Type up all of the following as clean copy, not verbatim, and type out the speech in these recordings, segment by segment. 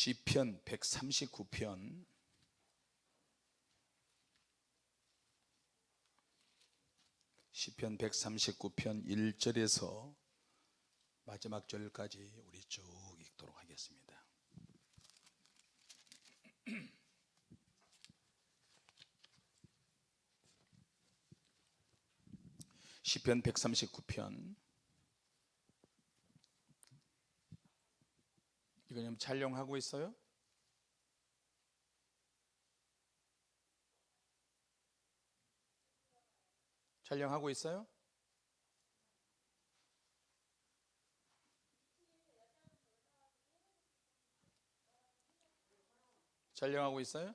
시편 139편 1절에서 마지막 절까지 우리 쭉 읽도록 하겠습니다. 시편 139편 이거 지금 촬영하고 있어요? 촬영하고 있어요? 촬영하고 있어요?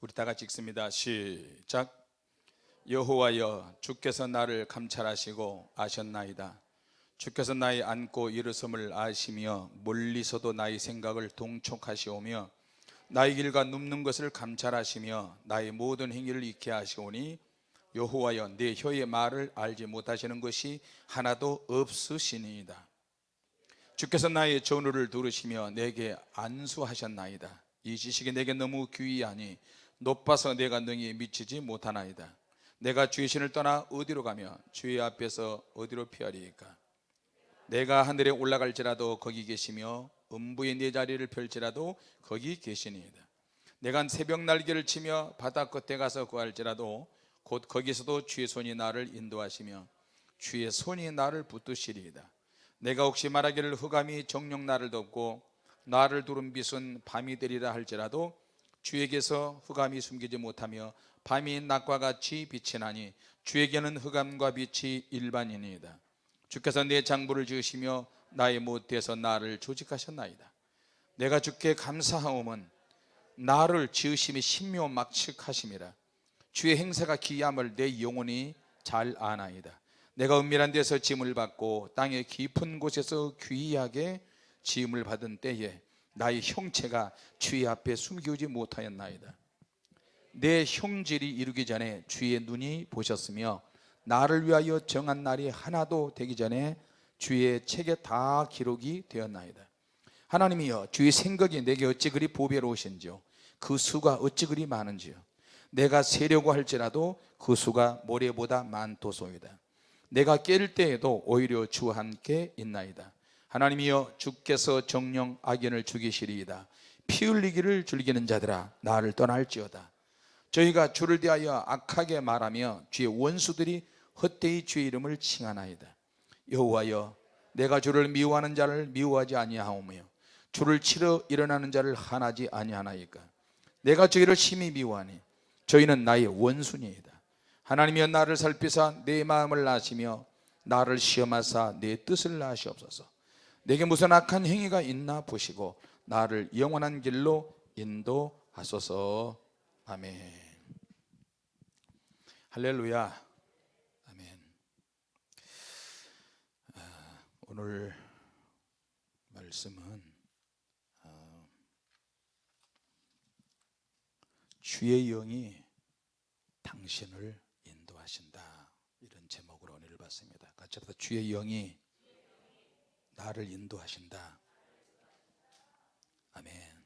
우리 다 같이 읽습니다. 시작. 여호와여, 주께서 나를 감찰하시고 아셨나이다. 주께서 나의 앉고 일어섬을 아시며 멀리서도 나의 생각을 동촉하시오며 나의 길과 눕는 것을 감찰하시며 나의 모든 행위를 익히 하시오니 여호와여, 내 혀의 말을 알지 못하시는 것이 하나도 없으시니이다. 주께서 나의 전우를 들으시며 내게 안수하셨나이다. 이 지식이 내게 너무 귀하니 높아서 내가 능히 미치지 못하나이다. 내가 주의 신을 떠나 어디로 가며 주의 앞에서 어디로 피하리이까? 내가 하늘에 올라갈지라도 거기 계시며 음부에 내 자리를 펼지라도 거기 계시니이다. 내가 새벽 날개를 치며 바다 끝에 가서 구할지라도 곧 거기서도 주의 손이 나를 인도하시며 주의 손이 나를 붙드시리이다. 내가 혹시 말하기를 흑암이 정녕 나를 덮고 나를 두른 빛은 밤이 되리라 할지라도 주에게서 흑암이 숨기지 못하며 밤이 낮과 같이 빛이 나니 주에게는 흑암과 빛이 일반이니이다. 주께서 내 장부를 지으시며 나의 못에서 나를 조직하셨나이다. 내가 주께 감사하오면 나를 지으심이 신묘막측하심이라. 주의 행사가 기이함을 내 영혼이 잘 아나이다. 내가 은밀한 데서 짐을 받고 땅의 깊은 곳에서 귀하게 지음을 받은 때에 나의 형체가 주의 앞에 숨기지 못하였나이다. 내 형질이 이루기 전에 주의 눈이 보셨으며 나를 위하여 정한 날이 하나도 되기 전에 주의 책에 다 기록이 되었나이다. 하나님이여, 주의 생각이 내게 어찌 그리 보배로우신지요, 그 수가 어찌 그리 많은지요. 내가 세려고 할지라도 그 수가 모래보다 많도소이다. 내가 깰 때에도 오히려 주와 함께 있나이다. 하나님이여, 주께서 정령 악인을 죽이시리이다. 피 흘리기를 즐기는 자들아, 나를 떠날지어다. 저희가 주를 대하여 악하게 말하며 주의 원수들이 헛되이 주의 이름을 칭하나이다. 여호와여, 내가 주를 미워하는 자를 미워하지 아니하오며 주를 치러 일어나는 자를 한하지 아니하나이까? 내가 저희를 심히 미워하니 저희는 나의 원수니이다. 하나님이여, 나를 살피사 내 마음을 아시며 나를 시험하사 내 뜻을 아시옵소서. 내게 무슨 악한 행위가 있나 보시고 나를 영원한 길로 인도하소서. 아멘. 할렐루야. 아멘. 오늘 말씀은 주의 영이 당신을 인도하신다, 이런 제목으로 은혜를 받습니다. 같이 합시다. 주의 영이 나를 인도하신다. 아멘.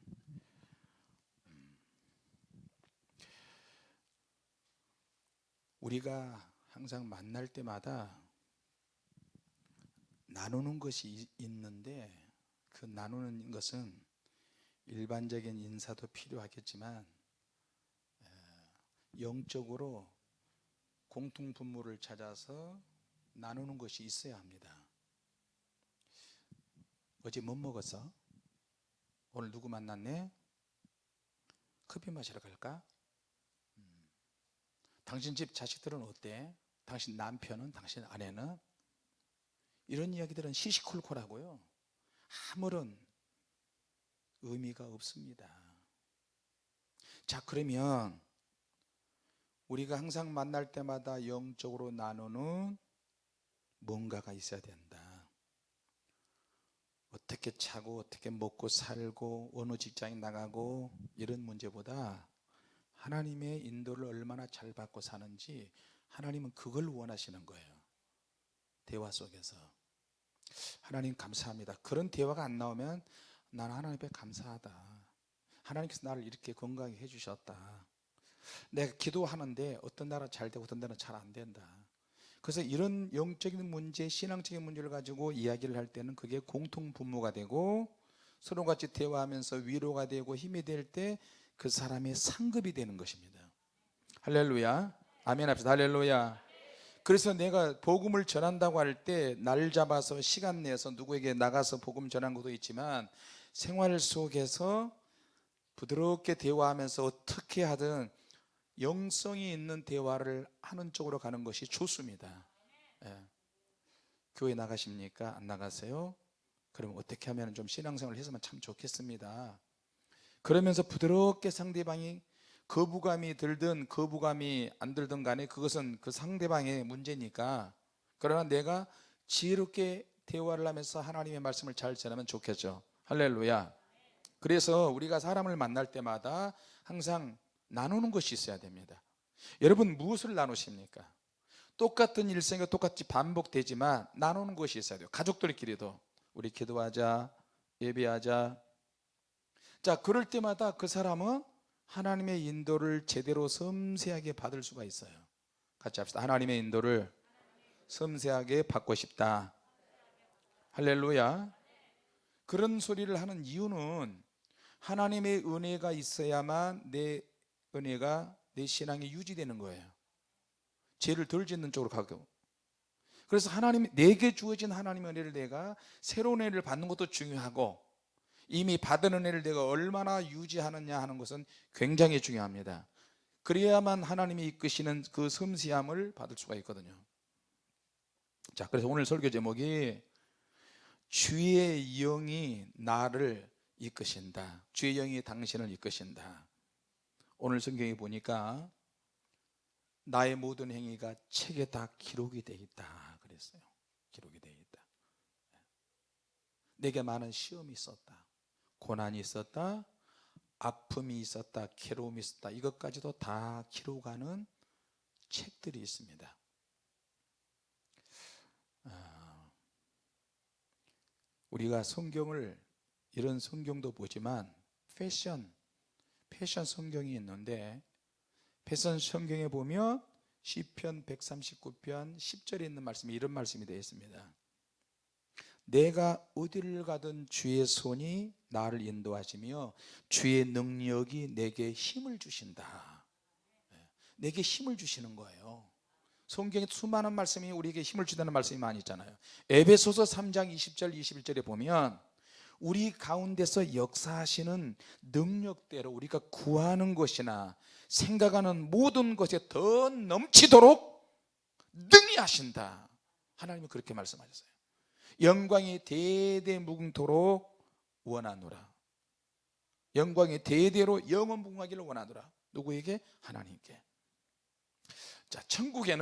우리가 항상 만날 때마다 나누는 것이 있는데, 그 나누는 것은 일반적인 인사도 필요하겠지만 영적으로 공통분모를 찾아서 나누는 것이 있어야 합니다. 어제 뭐 먹었어? 오늘 누구 만났네? 커피 마시러 갈까? 당신 집 자식들은 어때? 당신 남편은? 당신 아내는? 이런 이야기들은 시시콜콜하고요, 아무런 의미가 없습니다. 자, 그러면 우리가 항상 만날 때마다 영적으로 나누는 뭔가가 있어야 된다. 어떻게 차고 어떻게 먹고 살고 어느 직장에 나가고 이런 문제보다 하나님의 인도를 얼마나 잘 받고 사는지, 하나님은 그걸 원하시는 거예요. 대화 속에서 하나님 감사합니다. 그런 대화가 안 나오면 나는 하나님 앞에 감사하다. 하나님께서 나를 이렇게 건강하게 해주셨다. 내가 기도하는데 어떤 날은 잘 되고 어떤 날은 잘 안 된다. 그래서 이런 영적인 문제, 신앙적인 문제를 가지고 이야기를 할 때는 그게 공통 분모가 되고 서로 같이 대화하면서 위로가 되고 힘이 될 때 그 사람의 상급이 되는 것입니다. 할렐루야. 아멘 합시다. 할렐루야. 그래서 내가 복음을 전한다고 할 때 날 잡아서 시간 내서 누구에게 나가서 복음 전한 것도 있지만 생활 속에서 부드럽게 대화하면서 어떻게 하든 영성이 있는 대화를 하는 쪽으로 가는 것이 좋습니다. 예. 교회 나가십니까? 안 나가세요? 그럼 어떻게 하면 좀 신앙생활을 했으면 참 좋겠습니다. 그러면서 부드럽게 상대방이 거부감이 들든 거부감이 안 들든 간에 그것은 그 상대방의 문제니까, 그러나 내가 지혜롭게 대화를 하면서 하나님의 말씀을 잘 전하면 좋겠죠. 할렐루야. 그래서 우리가 사람을 만날 때마다 항상 나누는 것이 있어야 됩니다. 여러분 무엇을 나누십니까? 똑같은 일생이 똑같이 반복되지만 나누는 것이 있어야 돼요. 가족들끼리도 우리 기도하자, 예배하자. 자, 그럴 때마다 그 사람은 하나님의 인도를 제대로 섬세하게 받을 수가 있어요. 같이 합시다. 하나님의 인도를 섬세하게 받고 싶다. 할렐루야. 그런 소리를 하는 이유는 하나님의 은혜가 있어야만 내 은혜가 내 신앙이 유지되는 거예요. 죄를 덜 짓는 쪽으로 가고. 그래서 하나님이 내게 주어진 하나님의 은혜를 내가 새로운 은혜를 받는 것도 중요하고, 이미 받은 은혜를 내가 얼마나 유지하느냐 하는 것은 굉장히 중요합니다. 그래야만 하나님이 이끄시는 그 섬세함을 받을 수가 있거든요. 자, 그래서 오늘 설교 제목이 주의 영이 나를 이끄신다. 주의 영이 당신을 이끄신다. 오늘 성경에 보니까 나의 모든 행위가 책에 다 기록이 되어 있다 그랬어요. 기록이 되어 있다. 내게 많은 시험이 있었다, 고난이 있었다, 아픔이 있었다, 괴로움이 있었다. 이것까지도 다 기록하는 책들이 있습니다. 우리가 성경을, 이런 성경도 보지만 패션 성경이 있는데, 패션 성경에 보면 시편 139편 10절에 있는 말씀이 이런 말씀이 되어 있습니다. 내가 어디를 가든 주의 손이 나를 인도하시며 주의 능력이 내게 힘을 주신다. 내게 힘을 주시는 거예요. 성경에 수많은 말씀이 우리에게 힘을 주다는 말씀이 많이 있잖아요. 에베소서 3장 20절 21절에 보면 우리 가운데서 역사하시는 능력대로 우리가 구하는 것이나 생각하는 모든 것에 더 넘치도록 능히 하신다. 하나님은 그렇게 말씀하셨어요. 영광이 대대무궁토록 원하노라. 영광이 대대로 영원무궁하기를 원하노라. 누구에게? 하나님께. 자, 천국에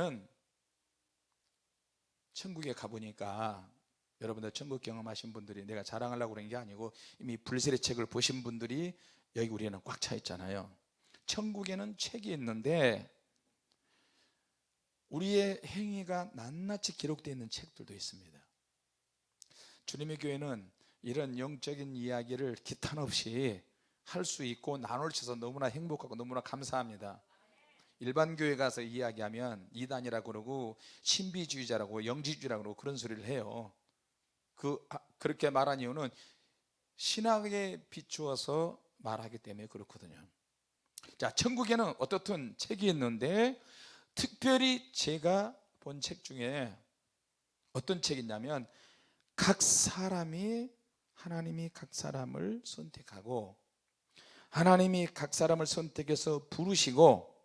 가보니까 여러분들 천국 경험하신 분들이, 내가 자랑하려고 그런 게 아니고 이미 불세례 책을 보신 분들이 여기 우리는 꽉 차 있잖아요. 천국에는 책이 있는데 우리의 행위가 낱낱이 기록되어 있는 책들도 있습니다. 주님의 교회는 이런 영적인 이야기를 기탄 없이 할 수 있고 나눌 수 있어서 너무나 행복하고 너무나 감사합니다. 일반 교회 가서 이야기하면 이단이라고 그러고 신비주의자라고 영지주의라고 그러고 그런 소리를 해요. 그렇게 말한 이유는 신학에 비추어서 말하기 때문에 그렇거든요. 자, 천국에는 어떻든 책이 있는데 특별히 제가 본 책 중에 어떤 책이 있냐면, 각 사람이, 하나님이 각 사람을 선택하고 하나님이 각 사람을 선택해서 부르시고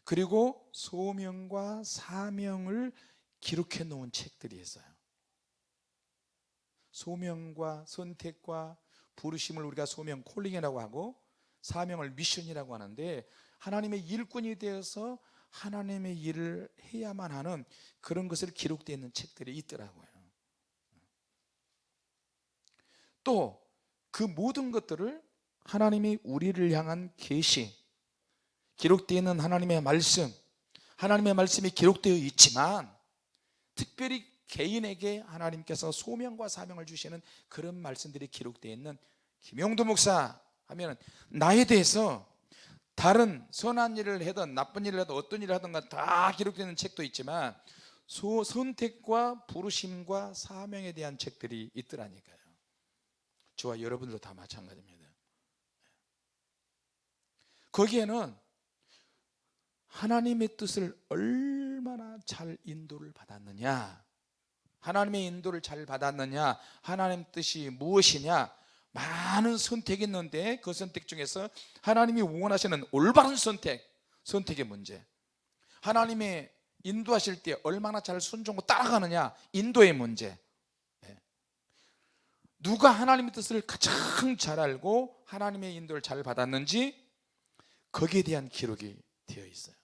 그리고 소명과 사명을 기록해 놓은 책들이 있어요. 소명과 선택과 부르심을 우리가 소명 콜링이라고 하고 사명을 미션이라고 하는데, 하나님의 일꾼이 되어서 하나님의 일을 해야만 하는 그런 것을 기록되어 있는 책들이 있더라고요. 또 그 모든 것들을 하나님이 우리를 향한 계시, 기록되어 있는 하나님의 말씀이 기록되어 있지만 특별히 개인에게 하나님께서 소명과 사명을 주시는 그런 말씀들이 기록되어 있는 김용도 목사 하면 나에 대해서 다른 선한 일을 하든 나쁜 일을 하든 어떤 일을 하든 다 기록되는 책도 있지만 선택과 부르심과 사명에 대한 책들이 있더라니까요. 저와 여러분들도 다 마찬가지입니다. 거기에는 하나님의 뜻을 얼마나 잘 인도를 받았느냐, 하나님의 인도를 잘 받았느냐, 하나님의 뜻이 무엇이냐, 많은 선택이 있는데 그 선택 중에서 하나님이 원하시는 올바른 선택의 문제, 하나님의 인도하실 때 얼마나 잘 순종하고 따라가느냐, 인도의 문제, 누가 하나님의 뜻을 가장 잘 알고 하나님의 인도를 잘 받았는지 거기에 대한 기록이 되어 있어요.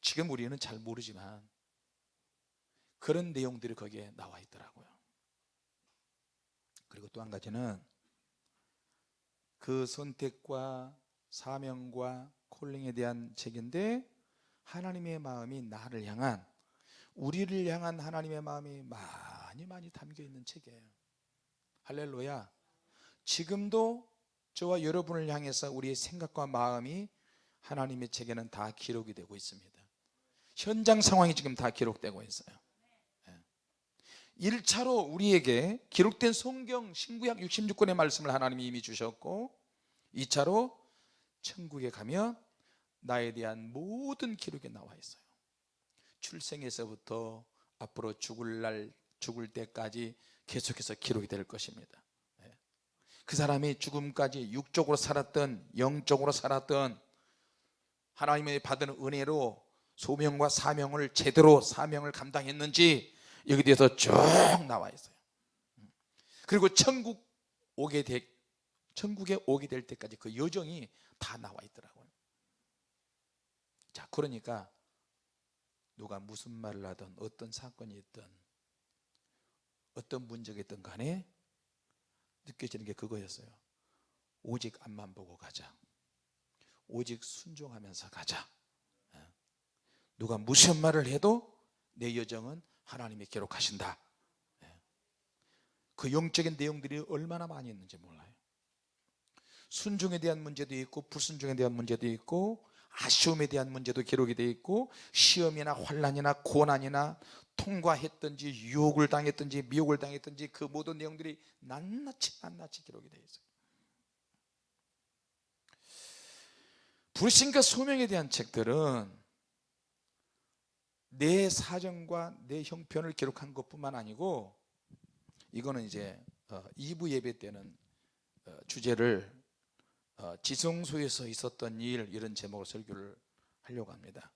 지금 우리는 잘 모르지만 그런 내용들이 거기에 나와 있더라고요. 그리고 또 한 가지는 그 선택과 사명과 콜링에 대한 책인데 하나님의 마음이 나를 향한, 우리를 향한 하나님의 마음이 많이 담겨 있는 책이에요. 할렐루야. 지금도 저와 여러분을 향해서 우리의 생각과 마음이 하나님의 책에는 다 기록이 되고 있습니다. 현장 상황이 지금 다 기록되고 있어요. 1차로 우리에게 기록된 성경 신구약 66권의 말씀을 하나님이 이미 주셨고, 2차로 천국에 가면 나에 대한 모든 기록이 나와 있어요. 출생에서부터 앞으로 죽을 때까지 계속해서 기록이 될 것입니다. 그 사람이 죽음까지 육적으로 살았던 영적으로 살았던 하나님의 받은 은혜로 소명과 사명을 제대로 사명을 감당했는지 여기 대해서 쭉 나와 있어요. 그리고 천국에 오게 될 때까지 그 여정이 다 나와 있더라고요. 자, 그러니까 누가 무슨 말을 하든 어떤 사건이 있든 어떤 문제가 있든 간에 느껴지는 게 그거였어요. 오직 앞만 보고 가자. 오직 순종하면서 가자. 누가 무슨 말을 해도 내 여정은 하나님이 기록하신다. 그 영적인 내용들이 얼마나 많이 있는지 몰라요. 순종에 대한 문제도 있고 불순종에 대한 문제도 있고 아쉬움에 대한 문제도 기록이 되어 있고, 시험이나 환난이나 고난이나 통과했든지 유혹을 당했든지 미혹을 당했든지 그 모든 내용들이 낱낱이 기록이 되어 있어요. 불신과 소명에 대한 책들은 내 사정과 내 형편을 기록한 것뿐만 아니고, 이거는 이제 2부 예배 때는 주제를 지성소에서 있었던 일, 이런 제목으로 설교를 하려고 합니다.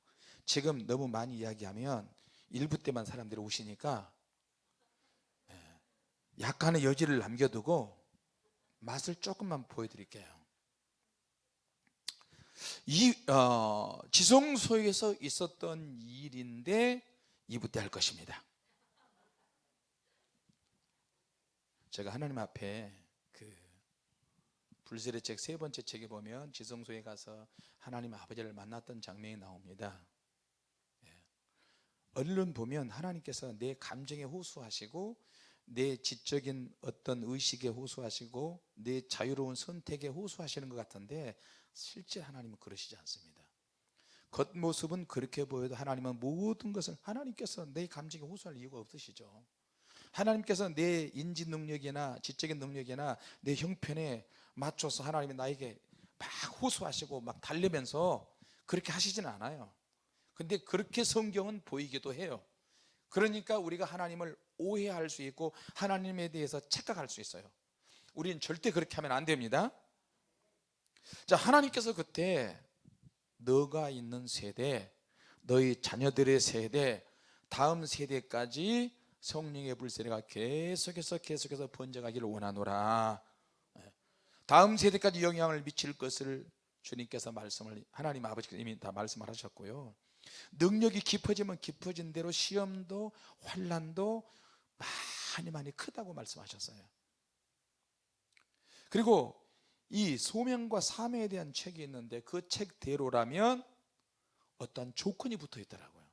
지금 너무 많이 이야기하면 1부 때만 사람들이 오시니까 약간의 여지를 남겨두고 맛을 조금만 보여드릴게요. 이 지성소에서 있었던 일인데 2부 때 할 것입니다. 제가 하나님 앞에 그 불세례 책 3번째 책에 보면 지성소에 가서 하나님 아버지를 만났던 장면이 나옵니다. 얼른 보면 하나님께서 내 감정에 호소하시고 내 지적인 어떤 의식에 호소하시고 내 자유로운 선택에 호소하시는 것 같은데, 실제 하나님은 그러시지 않습니다. 겉모습은 그렇게 보여도 하나님은 모든 것을, 하나님께서 내 감정에 호소할 이유가 없으시죠. 하나님께서 내 인지 능력이나 지적인 능력이나 내 형편에 맞춰서 하나님이 나에게 막 호소하시고 막 달래면서 그렇게 하시지는 않아요. 근데 그렇게 성경은 보이기도 해요. 그러니까 우리가 하나님을 오해할 수 있고 하나님에 대해서 착각할 수 있어요. 우리는 절대 그렇게 하면 안 됩니다. 자, 하나님께서 그때 너가 있는 세대, 너희 자녀들의 세대, 다음 세대까지 성령의 불세례가 계속해서 번져가기를 원하노라. 다음 세대까지 영향을 미칠 것을 주님께서 하나님 아버지께서 이미 다 말씀을 하셨고요. 능력이 깊어지면 깊어진 대로 시험도 환난도 많이 크다고 말씀하셨어요. 그리고 이 소명과 사명에 대한 책이 있는데 그 책대로라면 어떤 조건이 붙어 있더라고요.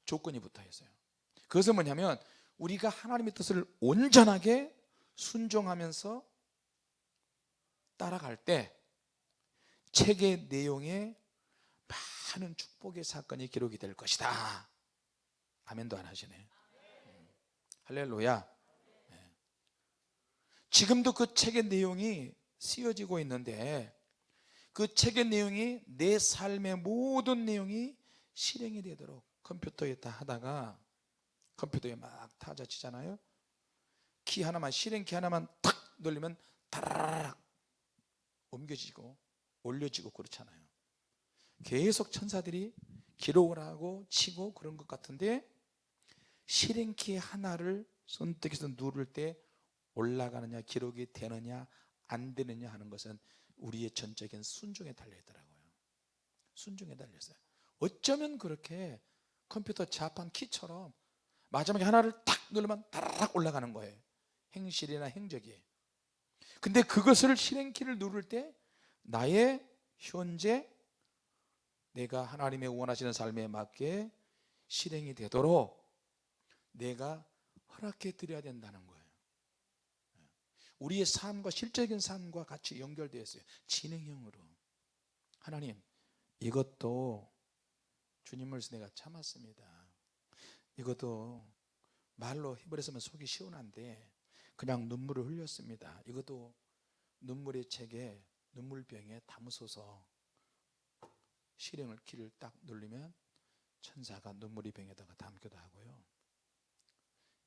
조건이 붙어 있어요. 그것은 뭐냐면 우리가 하나님의 뜻을 온전하게 순종하면서 따라갈 때 책의 내용에 많은 축복의 사건이 기록이 될 것이다. 아멘도 안 하시네. 할렐루야. 지금도 그 책의 내용이 쓰여지고 있는데 그 책의 내용이 내 삶의 모든 내용이 실행이 되도록 컴퓨터에 다 하다가 컴퓨터에 막 타자 치잖아요. 키 하나만, 실행키 하나만 탁 눌리면 다라락 옮겨지고 올려지고 그렇잖아요. 계속 천사들이 기록을 하고 치고 그런 것 같은데 실행키 하나를 선택해서 누를 때 올라가느냐 기록이 되느냐 안 되느냐 하는 것은 우리의 전적인 순종에 달려있더라고요. 순종에 달렸어요. 어쩌면 그렇게 컴퓨터 자판 키처럼 마지막에 하나를 탁 누르면 다라락 올라가는 거예요. 행실이나 행적이. 근데 그것을 실행키를 누를 때 나의 현재 내가 하나님의 원하시는 삶에 맞게 실행이 되도록 내가 허락해 드려야 된다는 거예요. 우리의 삶과 실제적인 삶과 같이 연결되어 있어요. 진행형으로. 하나님, 이것도 주님으로서 내가 참았습니다. 이것도 말로 해버렸으면 속이 시원한데 그냥 눈물을 흘렸습니다. 이것도 눈물의 책에 눈물병에 담으소서. 실행을 키를 딱 누르면 천사가 눈물의 병에다가 담기도 하고요.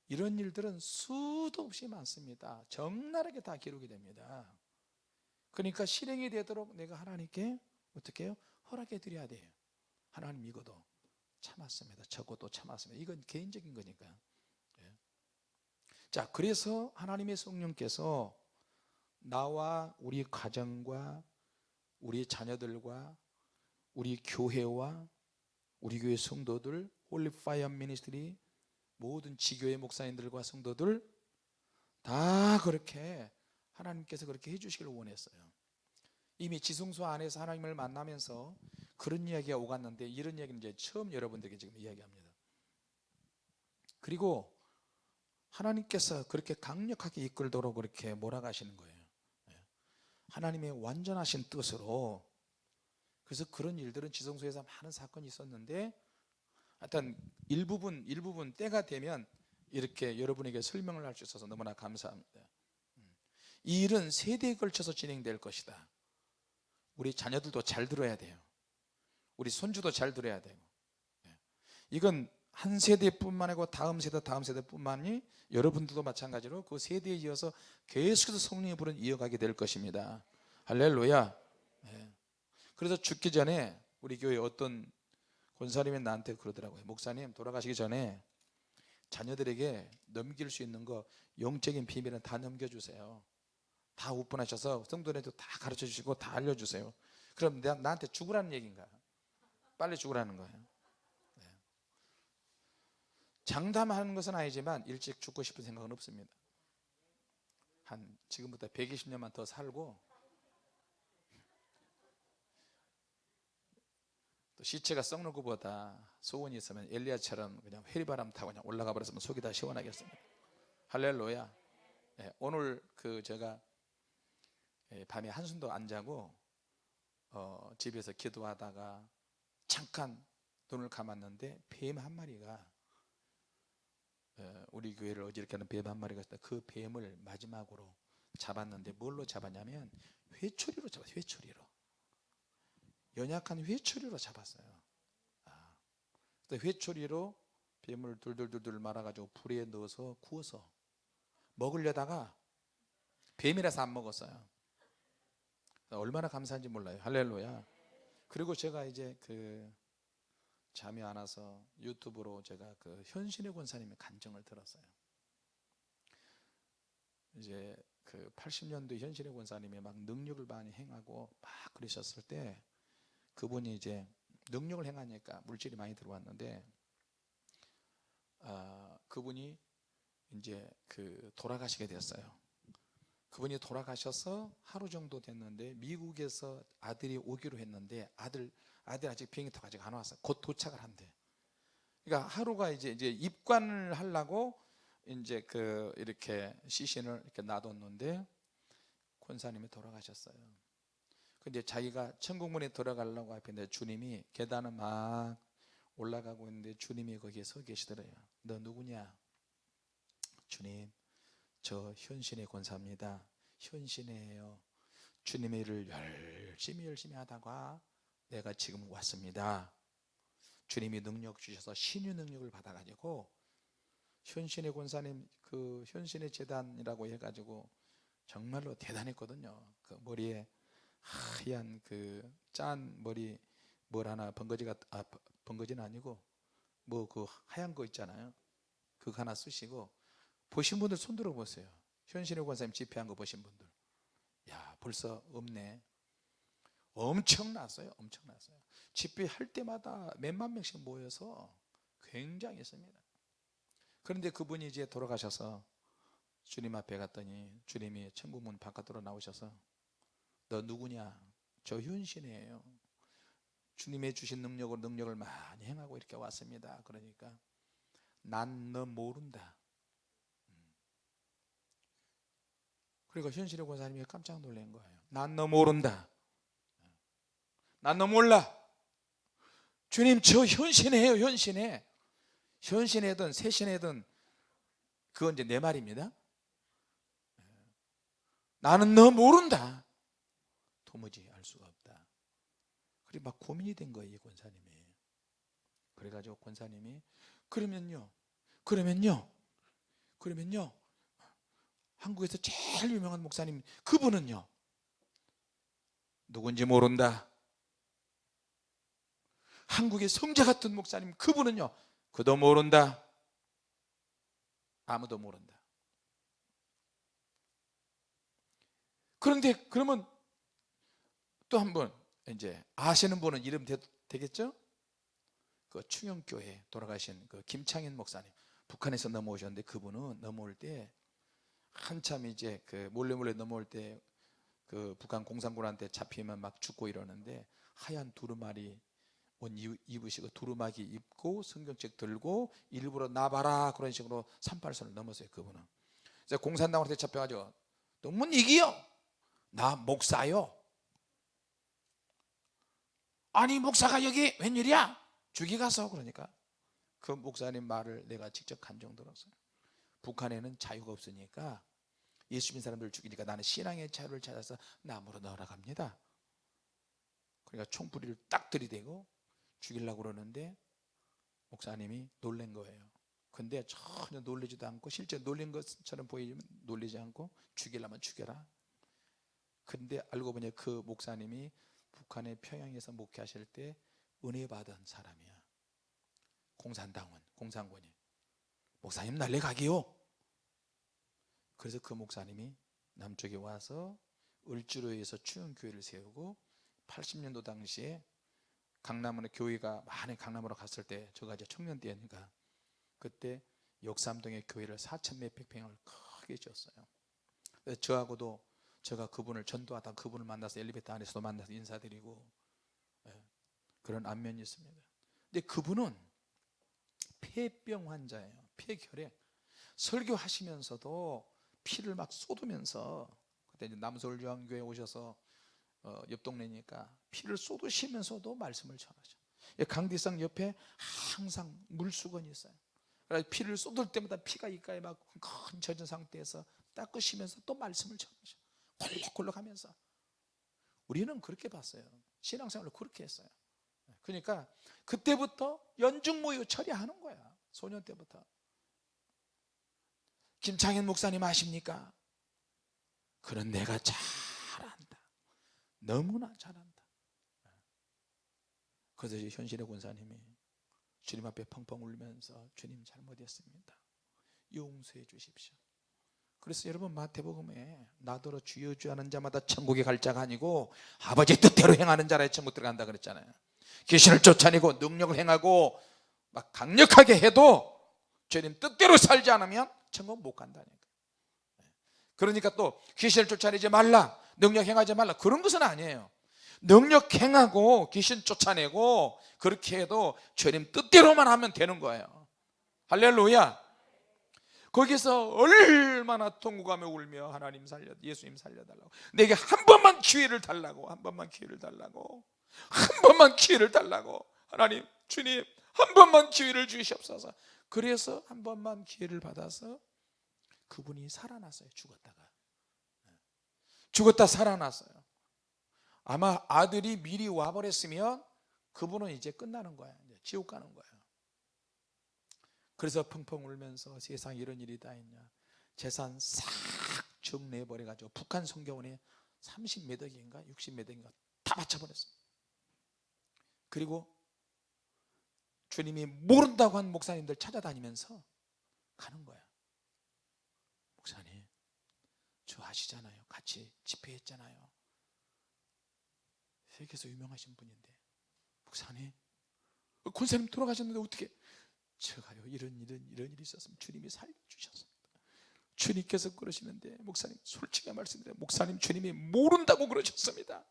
이런 일들은 수도 없이 많습니다. 적나라하게 다 기록이 됩니다. 그러니까 실행이 되도록 내가 하나님께 어떻게 해요? 허락해 드려야 돼요. 하나님 이것도 참았습니다. 저것도 참았습니다. 이건 개인적인 거니까. 자, 그래서 하나님의 성령께서 나와 우리 가정과 우리 자녀들과 우리 교회와 우리 교회 성도들, 홀리 파이어 미니스트리 모든 지교회 목사님들과 성도들 다 그렇게 하나님께서 그렇게 해주시길 원했어요. 이미 지성소 안에서 하나님을 만나면서 그런 이야기가 오갔는데 이런 이야기는 이제 처음 여러분들에게 지금 이야기합니다. 그리고 하나님께서 그렇게 강력하게 이끌도록 그렇게 몰아가시는 거예요. 하나님의 완전하신 뜻으로. 그래서 그런 일들은 지성소에서 많은 사건이 있었는데 하여튼 일부분 때가 되면 이렇게 여러분에게 설명을 할 수 있어서 너무나 감사합니다. 이 일은 세대에 걸쳐서 진행될 것이다. 우리 자녀들도 잘 들어야 돼요. 우리 손주도 잘 들어야 되고. 이건 한 세대뿐만 아니고 다음 세대뿐만이 여러분들도 마찬가지로 그 세대에 이어서 계속해서 성령의 불은 이어가게 될 것입니다. 할렐루야. 그래서 죽기 전에 우리 교회 어떤 권사님이 나한테 그러더라고요. 목사님, 돌아가시기 전에 자녀들에게 넘길 수 있는 거 영적인 비밀은 다 넘겨주세요. 다 오픈하셔서 성도들한테 다 가르쳐 주시고 다 알려주세요. 그럼 나한테 죽으라는 얘기인가? 빨리 죽으라는 거예요. 장담하는 것은 아니지만 일찍 죽고 싶은 생각은 없습니다. 한 지금부터 120년만 더 살고 또 시체가 썩는 것보다 소원이 있으면 엘리야처럼 그냥 회리바람 타고 그냥 올라가 버렸으면 속이 다 시원하겠습니다. 할렐루야. 오늘 제가 밤에 한숨도 안 자고 집에서 기도하다가 잠깐 눈을 감았는데 뱀 한 마리가 우리 교회를 어지럽게 하는 뱀 한 마리가 있다. 그 뱀을 마지막으로 잡았는데 뭘로 잡았냐면 회초리로 잡았어요. 회초리로. 연약한 회초리로 잡았어요. 회초리로 뱀을 둘둘둘둘 말아가지고 불에 넣어서 구워서 먹으려다가 뱀이라서 안 먹었어요. 얼마나 감사한지 몰라요. 할렐루야. 그리고 제가 이제 잠이 안 와서 유튜브로 제가 현신의 권사님의 간증을 들었어요. 이제 80년도 현신의 권사님이 막 능력을 많이 행하고 막 그러셨을 때 그분이 이제 능력을 행하니까 물질이 많이 들어왔는데 그분이 이제 돌아가시게 됐어요. 그분이 돌아가셔서 하루 정도 됐는데 미국에서 아들이 오기로 했는데 아들 아직 비행기 타고 아직 안 왔어요. 곧 도착을 한대. 그러니까 하루가 이제 입관을 하려고 이제 이렇게 시신을 이렇게 놔뒀는데 권사님이 돌아가셨어요. 근데 자기가 천국문에 들어가려고 앞에 주님이 계단을 막 올라가고 있는데 주님이 거기에 서 계시더래요. 너 누구냐? 주님, 저 현신의 권사입니다. 현신이에요. 주님의 일을 열심히 하다가 내가 지금 왔습니다. 주님이 능력 주셔서 신유 능력을 받아가지고 현신의 권사님 그 현신의 재단이라고 해가지고 정말로 대단했거든요. 그 머리에 하얀 그 짠 머리 뭘 하나 번거지는 아니고 뭐 그 하얀 거 있잖아요. 그거 하나 쓰시고 보신 분들 손 들어 보세요. 현신의 권사님 집회한 거 보신 분들, 야 벌써 없네. 엄청났어요. 집회할 때마다 몇만 명씩 모여서 굉장했습니다. 그런데 그분이 이제 돌아가셔서 주님 앞에 갔더니 주님이 천국문 바깥으로 나오셔서 너 누구냐? 저 현신이에요. 주님의 주신 능력을 많이 행하고 이렇게 왔습니다. 그러니까 난 너 모른다. 그리고 현신의 권사님이 깜짝 놀란 거예요. 난 너 모른다. 난 너 몰라. 주님 저 현신이에요. 현신이든 새신이든 그건 이제 내 말입니다. 나는 너 모른다. 도무지 알 수가 없다. 그리고 막 고민이 된 거예요, 이 권사님이. 그래가지고 권사님이 그러면요 한국에서 제일 유명한 목사님 그분은요 누군지 모른다. 한국의 성자 같은 목사님 그분은요 그도 모른다. 아무도 모른다. 그런데 그러면 또 한 분 이제 아시는 분은 이름 되겠죠? 그 충영교회 돌아가신 그 김창인 목사님, 북한에서 넘어오셨는데 그분은 넘어올 때 한참 이제 그 몰래 넘어올 때 그 북한 공산군한테 잡히면 막 죽고 이러는데 하얀 두루마리 옷 입으시고 두루마기 입고 성경책 들고 일부러 나봐라 그런 식으로 38선을 넘었어요. 그분은 이제 공산당한테 잡혀가지고 너무 이기요. 나 목사요. 아니 목사가 여기 웬일이야? 죽이 가서. 그러니까 그 목사님 말을 내가 직접 간정 들었어요. 북한에는 자유가 없으니까 예수 믿는 사람들을 죽이니까 나는 신앙의 자유를 찾아서 나무로 넣으러 갑니다. 그러니까 총부리를 딱 들이대고 죽이려고 그러는데 목사님이 놀란 거예요. 근데 전혀 놀라지도 않고 실제 놀란 것처럼 보이지만 놀라지 않고 죽이려면 죽여라. 근데 알고 보니 그 목사님이 북한의 평양에서 목회하실 때 은혜 받은 사람이야. 공산군이 목사님 날래가기요. 그래서 그 목사님이 남쪽에 와서 을주로에서 충영교회를 세우고 80년도 당시에 강남으로 교회가 많이 강남으로 갔을 때 저가 이제 청년 때니까 그때 역삼동의 교회를 4천 몇백 평을 크게 지었어요. 그래서 저하고도 제가 그분을 전도하다 그분을 만나서 엘리베이터 안에서도 만나서 인사드리고 그런 안면이 있습니다. 근데 그분은 폐병 환자예요. 폐결핵. 설교하시면서도 피를 막 쏟으면서 그때 이제 남서울요한교회 오셔서 옆 동네니까 피를 쏟으시면서도 말씀을 전하죠. 강디상 옆에 항상 물수건이 있어요. 그래서 피를 쏟을 때마다 피가 입가에 막 큰 젖은 상태에서 닦으시면서 또 말씀을 전하죠. 콜록콜록하면서. 우리는 그렇게 봤어요. 신앙생활을 그렇게 했어요. 그러니까 그때부터 연중무휴 처리하는 거야. 소년 때부터. 김창현 목사님 아십니까? 그런 내가 잘한다. 너무나 잘한다. 그래서 현신의 권사님이 주님 앞에 펑펑 울면서 주님 잘못했습니다. 용서해 주십시오. 그래서 여러분 마태복음에 나더러 주여 주여 하는 자마다 천국에 갈 자가 아니고 아버지 뜻대로 행하는 자라 천국 들어간다 그랬잖아요. 귀신을 쫓아내고 능력을 행하고 막 강력하게 해도 주님 뜻대로 살지 않으면 천국 못 간다니까. 그러니까 또 귀신을 쫓아내지 말라, 능력 행하지 말라 그런 것은 아니에요. 능력 행하고 귀신 쫓아내고 그렇게 해도 주님 뜻대로만 하면 되는 거예요. 할렐루야. 거기서 얼마나 통곡하며 울며 하나님 예수님 살려달라고, 내게 한 번만 기회를 달라고, 한 번만 기회를 달라고, 한 번만 기회를 달라고, 하나님 주님 한 번만 기회를 주시옵소서. 그래서 한 번만 기회를 받아서 그분이 살아났어요. 죽었다 살아났어요. 아마 아들이 미리 와버렸으면 그분은 이제 끝나는 거예요. 이제 지옥 가는 거예요. 그래서 펑펑 울면서 세상에 이런 일이 다 있냐, 재산 싹 정리해버려가지고 북한 성교원에 30몇 억인가 60몇 억인가 다 바쳐버렸어요. 그리고 주님이 모른다고 한 목사님들 찾아다니면서 가는 거야. 목사님, 저 아시잖아요. 같이 집회했잖아요. 세계에서 유명하신 분인데, 목사님, 권사님 돌아가셨는데 어떻게? 제가요 이런 일이 있었으면 주님이 살려주셨습니다. 주님께서 그러시는데, 목사님 솔직히 말씀드려요, 목사님 주님이 모른다고 그러셨습니다.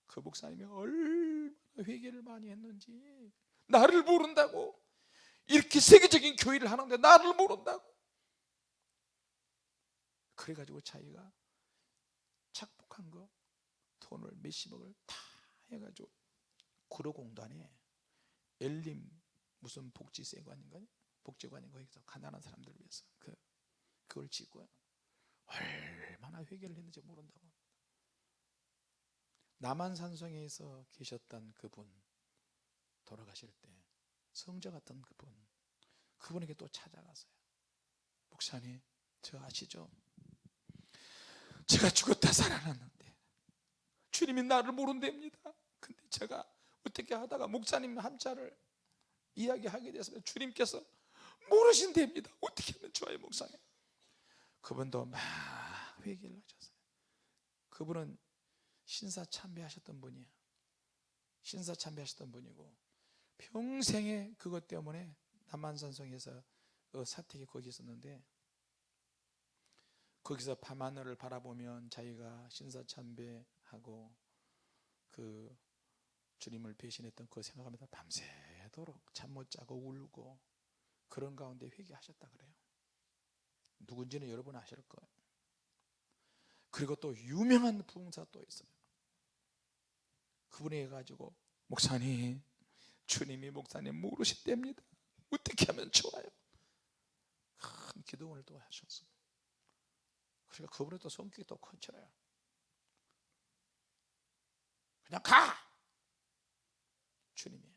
그 목사님이 얼마나 회개를 많이 했는지, 나를 모른다고, 이렇게 세계적인 교회를 하는데 나를 모른다고. 그래가지고 자기가 착복한 거 돈을 몇십억을 다 해가지고 구로공단에 엘림 무슨 복지관인가 거기서 가난한 사람들을 위해서 그걸 짓고요. 얼마나 회개를 했는지 모른다고 합니다. 남한산성에서 계셨던 그분, 돌아가실 때 성자 같은 그분에게 또 찾아가서요, 목사님 저 아시죠? 제가 죽었다 살아났는데 주님이 나를 모른답니다. 근데 제가 어떻게 하다가 목사님 한자를 이야기하게 됐으면 주님께서 모르신답니다. 어떻게 하면 좋아요, 목사님? 그분도 막 회개를 하셨어요. 그분은 신사참배하셨던 분이에요. 신사참배하셨던 분이고 평생에 그것 때문에 남한산성에서 사택이 거기 있었는데, 거기서 밤하늘을 바라보면 자기가 신사참배하고 그 주님을 배신했던 그거 생각하면서 밤새도록 잠 못 자고 울고 그런 가운데 회개하셨다 그래요. 누군지는 여러분 아실 거예요. 그리고 또 유명한 부흥사 또 있어요. 그분이 해가지고, 목사님 주님이 목사님 모르신답니다. 어떻게 하면 좋아요? 큰 기도를 또 하셨어요. 그러니까 그분의 또 성격이 또 커져요. 그냥 가! 주님이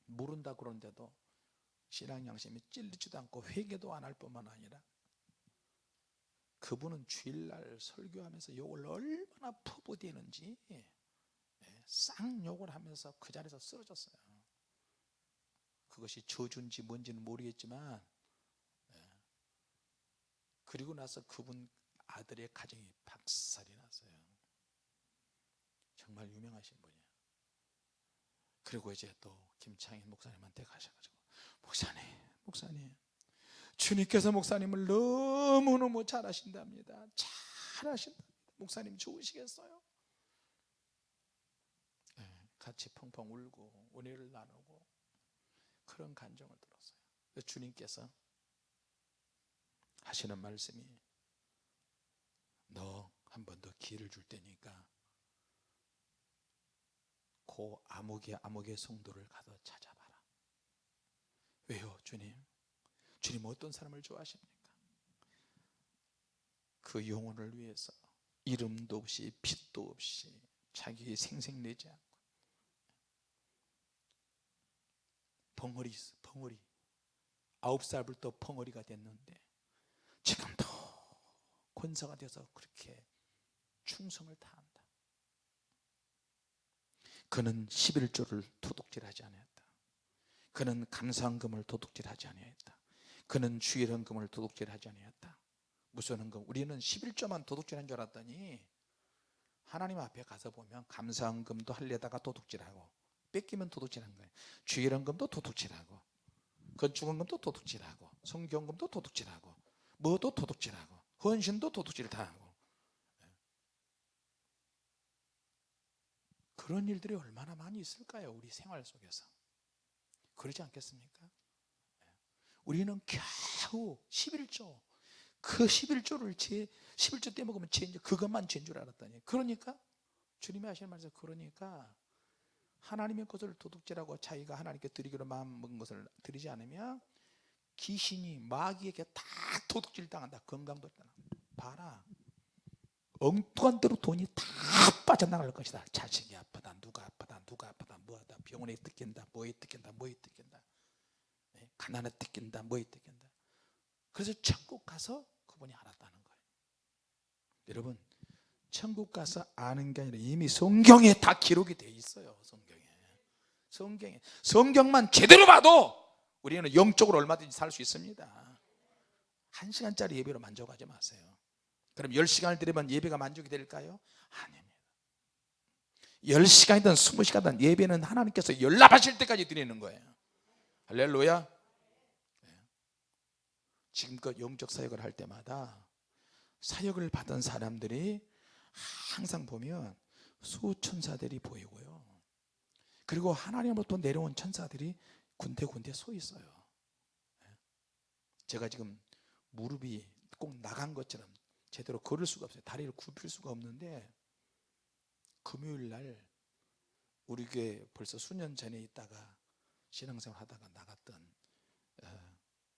모른다 그러는데도 신앙 양심이 찔리지도 않고 회개도 안 할 뿐만 아니라, 그분은 주일날 설교하면서 욕을 얼마나 퍼부대는지 쌍욕을 하면서 그 자리에서 쓰러졌어요. 그것이 저주인지 뭔지는 모르겠지만, 그리고 나서 그분 아들의 가정이 박살이 났어요. 정말 유명하신 분이에요. 그리고 이제 또 김창인 목사님한테 가셔가지고, 목사님 주님께서 목사님을 너무너무 잘하신답니다. 잘하신답니다. 목사님 좋으시겠어요? 같이 펑펑 울고 은혜를 나누고 그런 간정을 들었어요. 주님께서 하시는 말씀이, 너 한 번 더 기회를 줄 테니까 그 아무개 성도를 가서 찾아봐라. 왜요, 주님? 주님 어떤 사람을 좋아하십니까? 그 영혼을 위해서 이름도 없이 빛도 없이 자기 생색내지 않고 벙어리 9살부터 벙어리가 됐는데 지금도 권사가 돼서 그렇게 충성을 다한다. 그는 11조를 도둑질하지 아니했다. 그는 감사헌금을 도둑질하지 아니했다. 그는 주일헌금을 도둑질하지 아니했다. 무슨 헌금? 우리는 11조만 도둑질한 줄 알았더니 하나님 앞에 가서 보면 감사헌금도 하려다가 도둑질하고, 뺏기면 도둑질한 거예요. 주일헌금도 도둑질하고, 건축헌금도 도둑질하고, 성경금도 도둑질하고, 뭐도 도둑질하고, 헌신도 도둑질 다 하고. 그런 일들이 얼마나 많이 있을까요? 우리 생활 속에서. 그러지 않겠습니까? 우리는 겨우 11조, 그 11조를 11조 떼먹으면 죄인, 그것만 죄인 줄 알았더니, 그러니까 주님이 하시는 말에서, 그러니까 하나님의 것을 도둑질하고 자기가 하나님께 드리기로 마음먹은 것을 드리지 않으면 귀신이 마귀에게 다 도둑질 당한다. 건강도 당한다. 봐라, 엉뚱한 대로 돈이 다 빠져나갈 것이다. 자식이 아프다, 누가 아프다, 누가 아프다, 뭐하다, 병원에 뜯긴다, 뭐에 뜯긴다, 뭐에 뜯긴다, 가난에 뜯긴다, 뭐에 뜯긴다. 그래서 천국 가서 그분이 알았다는 거예요. 여러분, 천국 가서 아는 게 아니라 이미 성경에 다 기록이 돼 있어요. 성경만 제대로 봐도 우리는 영적으로 얼마든지 살 수 있습니다. 1시간짜리 예배로 만족하지 마세요. 그럼 10시간을 드리면 예배가 만족이 될까요? 아닙니다. 10시간이든 20시간이든 예배는 하나님께서 연락하실 때까지 드리는 거예요. 할렐루야. 지금껏 영적 사역을 할 때마다 사역을 받은 사람들이 항상 보면 수천사들이 보이고요, 그리고 하나님으로부터 내려온 천사들이 군데군데 서 있어요. 제가 지금 무릎이 꼭 나간 것처럼 제대로 걸을 수가 없어요. 다리를 굽힐 수가 없는데, 금요일 날 우리 교회 벌써 수년 전에 있다가 신앙생활 하다가 나갔던,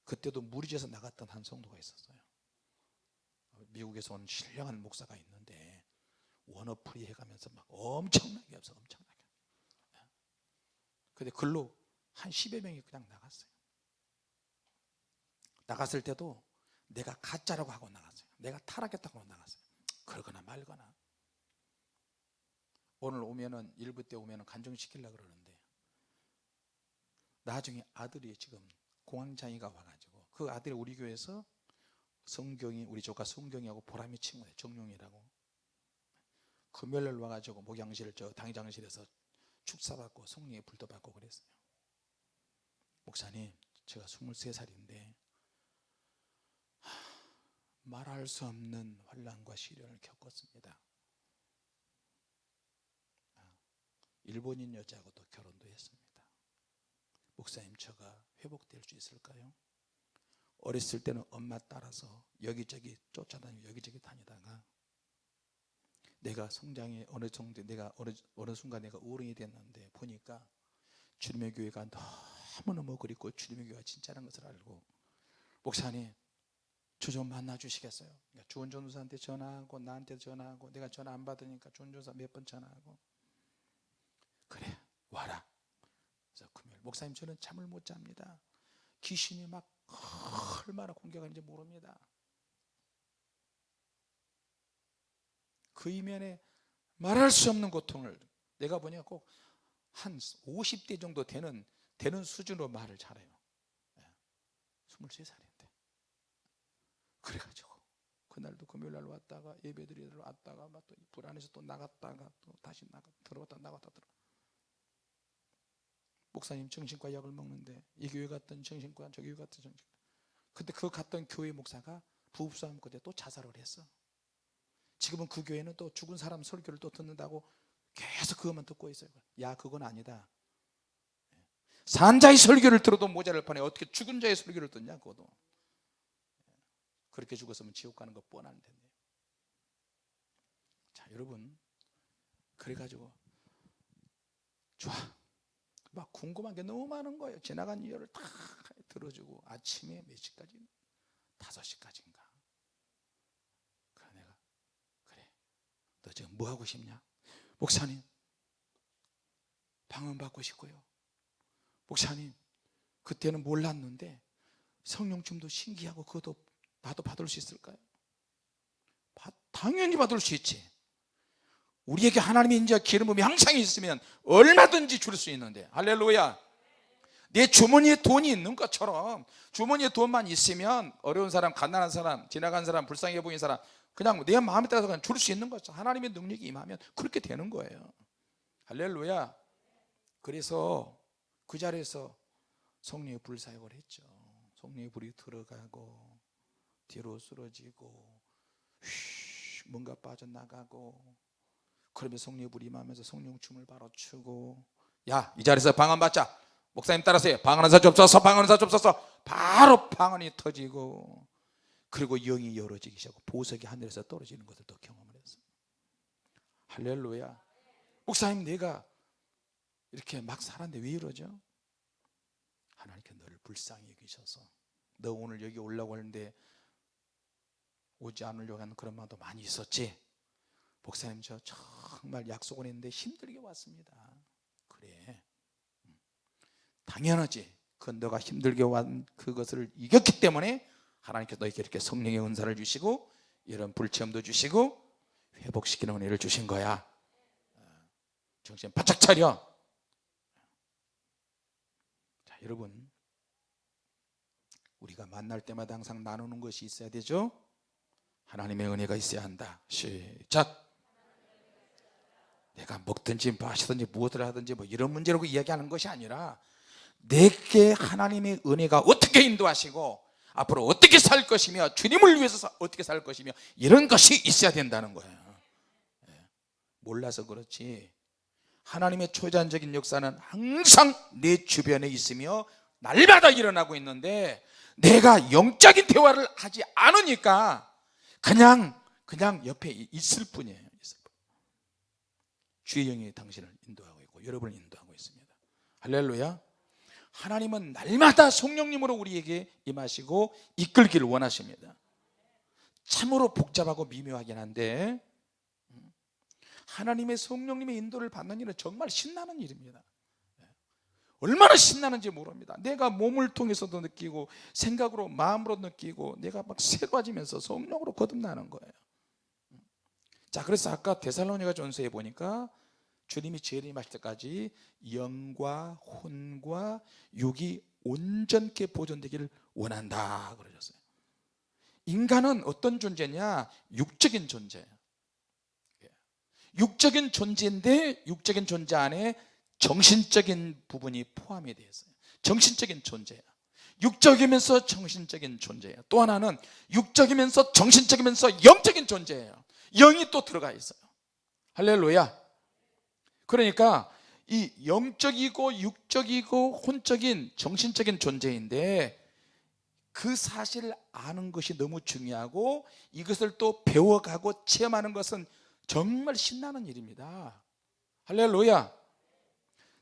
그때도 무리지에서 나갔던 한 성도가 있었어요. 미국에서 온 신령한 목사가 있는데 원어프리 해가면서 막 엄청나게 없어, 엄청나게. 근데 글로 한 10여 명이 그냥 나갔어요. 나갔을 때도 내가 가짜라고 하고 나갔어요. 내가 타락했다고 하고 나갔어요. 그러거나 말거나. 오늘 오면은, 일부 때 오면은 간증시키려고 그러는데, 나중에 아들이 지금 공황장애가 와가지고, 그 아들이 우리 교회에서 성경이, 우리 조카 성경이하고 보람이 친구예요. 정용이라고. 금요일날 와가지고 목양실, 저 당장실에서 축사받고 성령의 불도 받고 그랬어요. 목사님, 제가 23살인데 말할 수 없는 환난과 시련을 겪었습니다. 일본인 여자하고도 결혼도 했습니다. 목사님, 제가 회복될 수 있을까요? 어렸을 때는 엄마 따라서 여기저기 쫓아다니고 여기저기 다니다가 내가 성장이 어느 정도, 내가 어느 순간 내가 어른이 됐는데 보니까 주님의 교회가 너무너무 그립고 주님의 교회가 진짜라는 것을 알고, 목사님 저 좀 만나 주시겠어요? 그러니까 주원 전도사한테 전화하고 나한테 전화하고, 내가 전화 안 받으니까 주원 전도사 몇 번 전화하고, 그래 와라. 그래서 금요일, 목사님 저는 잠을 못 잡니다. 귀신이 막 얼마나 공격하는지 모릅니다. 그 이면에 말할 수 없는 고통을, 내가 보니까 꼭 한 50대 정도 되는 수준으로 말을 잘해요. 23살인데. 그래가지고 그날도 금요일날 왔다가 예배드리러 왔다가 막 또 불안해서 또 나갔다가 또 다시 들어갔다 나갔다 들어. 목사님 정신과 약을 먹는데, 이 교회 갔던 정신과, 저 교회 갔던 정신과. 근데 그 갔던 교회 목사가 부부싸움 끝에 또 자살을 했어. 지금은 그 교회는 또 죽은 사람 설교를 또 듣는다고 계속 그것만 듣고 있어요. 야, 그건 아니다. 산자의 설교를 들어도 모자랄 판에 어떻게 죽은 자의 설교를 듣냐, 그것도. 그렇게 죽었으면 지옥 가는 거 뻔한 텐데. 자, 여러분, 그래가지고 좋아, 막 궁금한 게 너무 많은 거예요. 지나간 이유를 다 들어주고, 아침에 몇 시까지? 5시까지인가. 그래, 내가, 그래, 너 지금 뭐 하고 싶냐? 목사님, 방언 받고 싶고요. 목사님, 그때는 몰랐는데 성령 춤도 신기하고 그것도 나도 받을 수 있을까요? 당연히 받을 수 있지. 우리에게 하나님의 인자와 기름 부음이 항상 있으면 얼마든지 줄 수 있는데. 할렐루야. 내 주머니에 돈이 있는 것처럼 주머니에 돈만 있으면 어려운 사람, 가난한 사람, 지나간 사람, 불쌍해 보이는 사람, 그냥 내 마음에 따라서 그냥 줄 수 있는 거죠. 하나님의 능력이 임하면 그렇게 되는 거예요. 할렐루야. 그래서 그 자리에서 성령의 불 사역을 했죠. 성령의 불이 들어가고 뒤로 쓰러지고 뭔가 빠져나가고, 그러면 성령의 불이 임하면서 성령 춤을 바로 추고, 야, 이 자리에서 방언 받자, 목사님 따라서요, 방언한 사 줍소서, 방언한 사 줍소서. 바로 방언이 터지고, 그리고 영이 열어지기 시작하고 보석이 하늘에서 떨어지는 것을 또 경험을 했어요. 할렐루야. 목사님, 내가 이렇게 막 살았는데 왜 이러죠? 하나님께 너를 불쌍히 여기셔서, 너 오늘 여기 오려고 하는데 오지 않으려고 하는 그런 마음도 많이 있었지. 목사님, 저 정말 약속을 했는데 힘들게 왔습니다. 그래, 당연하지. 그 너가 힘들게 왔 그것을 이겼기 때문에 하나님께서 너에게 이렇게 성령의 은사를 주시고 이런 불체험도 주시고 회복시키는 은혜를 주신 거야. 정신 바짝 차려. 자, 여러분, 우리가 만날 때마다 항상 나누는 것이 있어야 되죠. 하나님의 은혜가 있어야 한다. 시작. 내가 먹든지 마시든지 무엇을 하든지 뭐 이런 문제라고 이야기하는 것이 아니라, 내게 하나님의 은혜가 어떻게 인도하시고 앞으로 어떻게 살 것이며 주님을 위해서 어떻게 살 것이며 이런 것이 있어야 된다는 거예요. 몰라서 그렇지, 하나님의 초자연적인 역사는 항상 내 주변에 있으며 날마다 일어나고 있는데, 내가 영적인 대화를 하지 않으니까 그냥 옆에 있을 뿐이에요. 주의 영이 당신을 인도하고 있고 여러분을 인도하고 있습니다. 할렐루야. 하나님은 날마다 성령님으로 우리에게 임하시고 이끌기를 원하십니다. 참으로 복잡하고 미묘하긴 한데 하나님의 성령님의 인도를 받는 일은 정말 신나는 일입니다. 얼마나 신나는지 모릅니다. 내가 몸을 통해서도 느끼고 생각으로 마음으로 느끼고 내가 막 새로워지면서 성령으로 거듭나는 거예요. 자, 그래서 아까 데살로니가 전서에 보니까 주님이 재림하실 때까지 영과 혼과 육이 온전케 보존되기를 원한다 그러셨어요. 인간은 어떤 존재냐? 육적인 존재예요. 육적인 존재인데 육적인 존재 안에 정신적인 부분이 포함이 되어 있어요. 정신적인 존재예요. 육적이면서 정신적인 존재예요. 또 하나는 육적이면서 정신적이면서 영적인 존재예요. 영이 또 들어가 있어요. 할렐루야. 그러니까 이 영적이고 육적이고 혼적인 정신적인 존재인데, 그 사실을 아는 것이 너무 중요하고 이것을 또 배워가고 체험하는 것은 정말 신나는 일입니다. 할렐루야.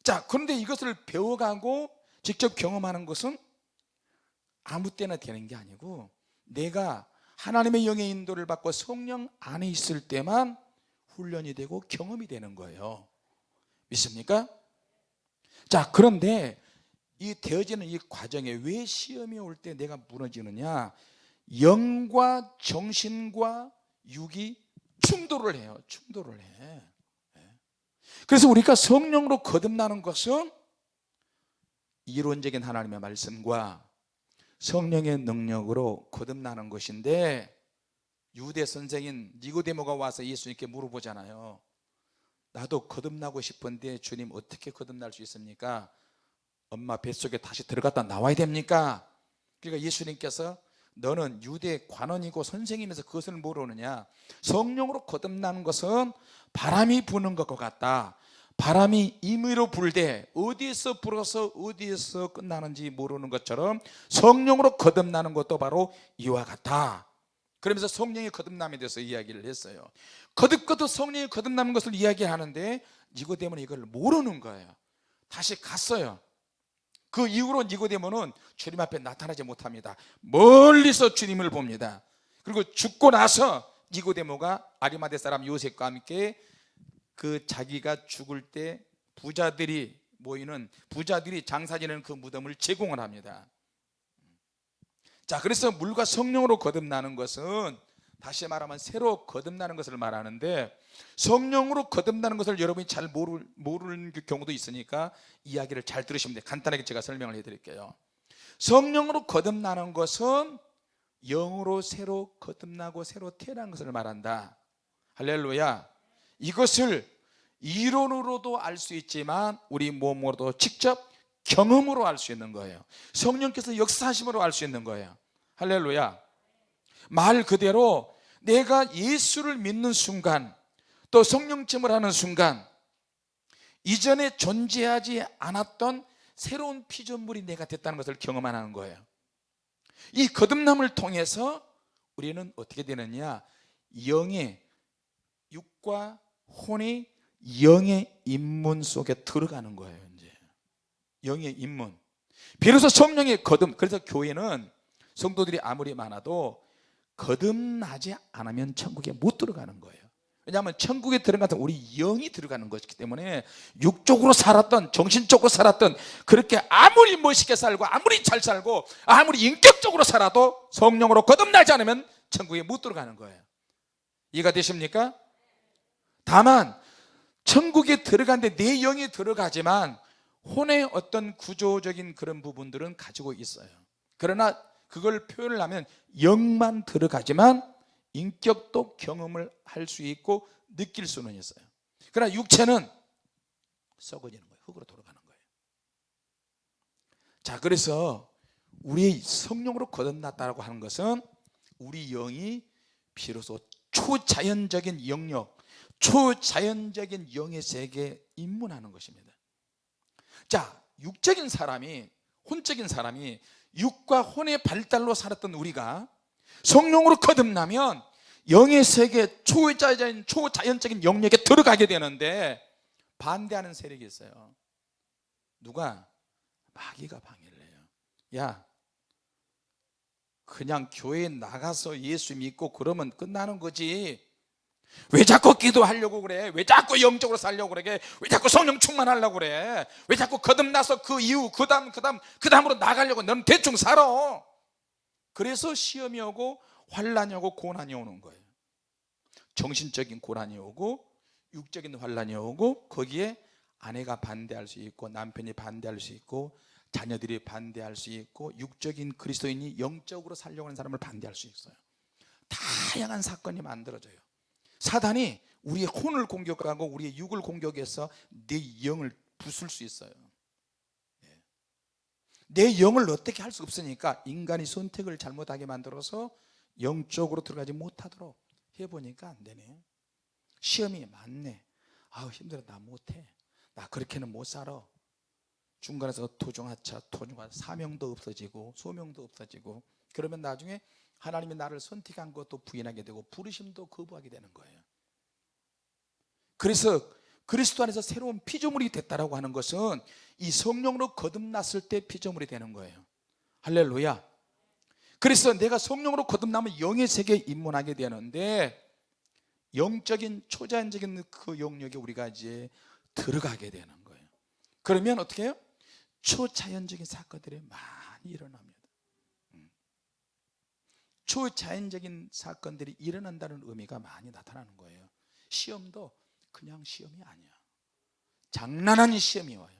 자, 그런데 이것을 배워가고 직접 경험하는 것은 아무 때나 되는 게 아니고, 내가 하나님의 영의 인도를 받고 성령 안에 있을 때만 훈련이 되고 경험이 되는 거예요. 믿습니까? 자, 그런데 이 되어지는 이 과정에 왜 시험이 올 때 내가 무너지느냐? 영과 정신과 육이 충돌을 해요. 충돌을 해. 그래서 우리가 성령으로 거듭나는 것은 이론적인 하나님의 말씀과 성령의 능력으로 거듭나는 것인데, 유대 선생인 니고데모가 와서 예수님께 물어보잖아요. 나도 거듭나고 싶은데 주님 어떻게 거듭날 수 있습니까? 엄마 뱃속에 다시 들어갔다 나와야 됩니까? 그러니까 예수님께서 너는 유대 관원이고 선생이면서 그것을 모르느냐? 성령으로 거듭나는 것은 바람이 부는 것과 같다. 바람이 임의로 불되 어디에서 불어서 어디에서 끝나는지 모르는 것처럼 성령으로 거듭나는 것도 바로 이와 같다. 그러면서 성령의 거듭남에 대해서 이야기를 했어요. 거듭 성령의 거듭나는 것을 이야기하는데 니고데모는 이걸 모르는 거예요. 다시 갔어요. 그 이후로 니고데모는 주님 앞에 나타나지 못합니다. 멀리서 주님을 봅니다. 그리고 죽고 나서 니고데모가 아리마대 사람 요셉과 함께 그 자기가 죽을 때 부자들이 모이는, 부자들이 장사 지내는 그 무덤을 제공을 합니다. 자, 그래서 물과 성령으로 거듭나는 것은 다시 말하면 새로 거듭나는 것을 말하는데, 성령으로 거듭나는 것을 여러분이 잘 모르는 경우도 있으니까 이야기를 잘 들으시면 돼요. 간단하게 제가 설명을 해드릴게요. 성령으로 거듭나는 것은 영으로 새로 거듭나고 새로 태어난 것을 말한다. 할렐루야. 이것을 이론으로도 알 수 있지만 우리 몸으로도 직접 경험으로 알 수 있는 거예요. 성령께서 역사하심으로 알 수 있는 거예요. 할렐루야. 말 그대로 내가 예수를 믿는 순간 또 성령침을 하는 순간 이전에 존재하지 않았던 새로운 피조물이 내가 됐다는 것을 경험하는 거예요. 이 거듭남을 통해서 우리는 어떻게 되느냐, 영의, 육과 혼이 영의 인문 속에 들어가는 거예요. 이제 영의 인문, 비로소 성령의 거듭. 그래서 교회는 성도들이 아무리 많아도 거듭나지 않으면 천국에 못 들어가는 거예요. 왜냐하면 천국에 들어가서 우리 영이 들어가는 것이기 때문에 육적으로 살았던, 정신적으로 살았던, 그렇게 아무리 멋있게 살고 아무리 잘 살고 아무리 인격적으로 살아도 성령으로 거듭나지 않으면 천국에 못 들어가는 거예요. 이해가 되십니까? 다만 천국에 들어가는데 내 영이 들어가지만 혼의 어떤 구조적인 그런 부분들은 가지고 있어요. 그러나 그걸 표현을 하면 영만 들어가지만 인격도 경험을 할 수 있고 느낄 수는 있어요. 그러나 육체는 썩어지는 거예요. 흙으로 돌아가는 거예요. 자, 그래서 우리 성령으로 거듭났다고 하는 것은 우리 영이 비로소 초자연적인 영역, 초자연적인 영의 세계에 입문하는 것입니다. 자, 육적인 사람이, 혼적인 사람이 육과 혼의 발달로 살았던 우리가 성령으로 거듭나면 영의 세계, 초자연적인 영역에 들어가게 되는데 반대하는 세력이 있어요. 누가? 마귀가 방해를 해요. 야, 그냥 교회에 나가서 예수 믿고 그러면 끝나는 거지. 왜 자꾸 기도하려고 그래? 왜 자꾸 영적으로 살려고 그래? 왜 자꾸 성령 충만하려고 그래? 왜 자꾸 거듭나서 그 이후 그 다음으로 나가려고? 너는 대충 살아. 그래서 시험이 오고 환난이 오고 고난이 오는 거예요. 정신적인 고난이 오고 육적인 환난이 오고, 거기에 아내가 반대할 수 있고 남편이 반대할 수 있고 자녀들이 반대할 수 있고 육적인 그리스도인이 영적으로 살려고 하는 사람을 반대할 수 있어요. 다양한 사건이 만들어져요. 사단이 우리의 혼을 공격하고 우리의 육을 공격해서 내 영을 부술 수 있어요. 내 영을 어떻게 할 수 없으니까 인간이 선택을 잘못하게 만들어서 영적으로 들어가지 못하도록 해보니까 안 되네. 시험이 많네. 아우 힘들어, 나 못해, 나 그렇게는 못 살아. 중간에서 토종하차, 사명도 없어지고 소명도 없어지고, 그러면 나중에 하나님이 나를 선택한 것도 부인하게 되고 부르심도 거부하게 되는 거예요. 그래서 그리스도 안에서 새로운 피조물이 됐다라고 하는 것은 이 성령으로 거듭났을 때 피조물이 되는 거예요. 할렐루야. 그래서 내가 성령으로 거듭나면 영의 세계에 입문하게 되는데 영적인 초자연적인 그 영역에 우리가 이제 들어가게 되는 거예요. 그러면 어떻게 해요? 초자연적인 사건들이 많이 일어납니다. 초자연적인 사건들이 일어난다는 의미가 많이 나타나는 거예요. 시험도 그냥 시험이 아니야. 장난 아닌 시험이 와요.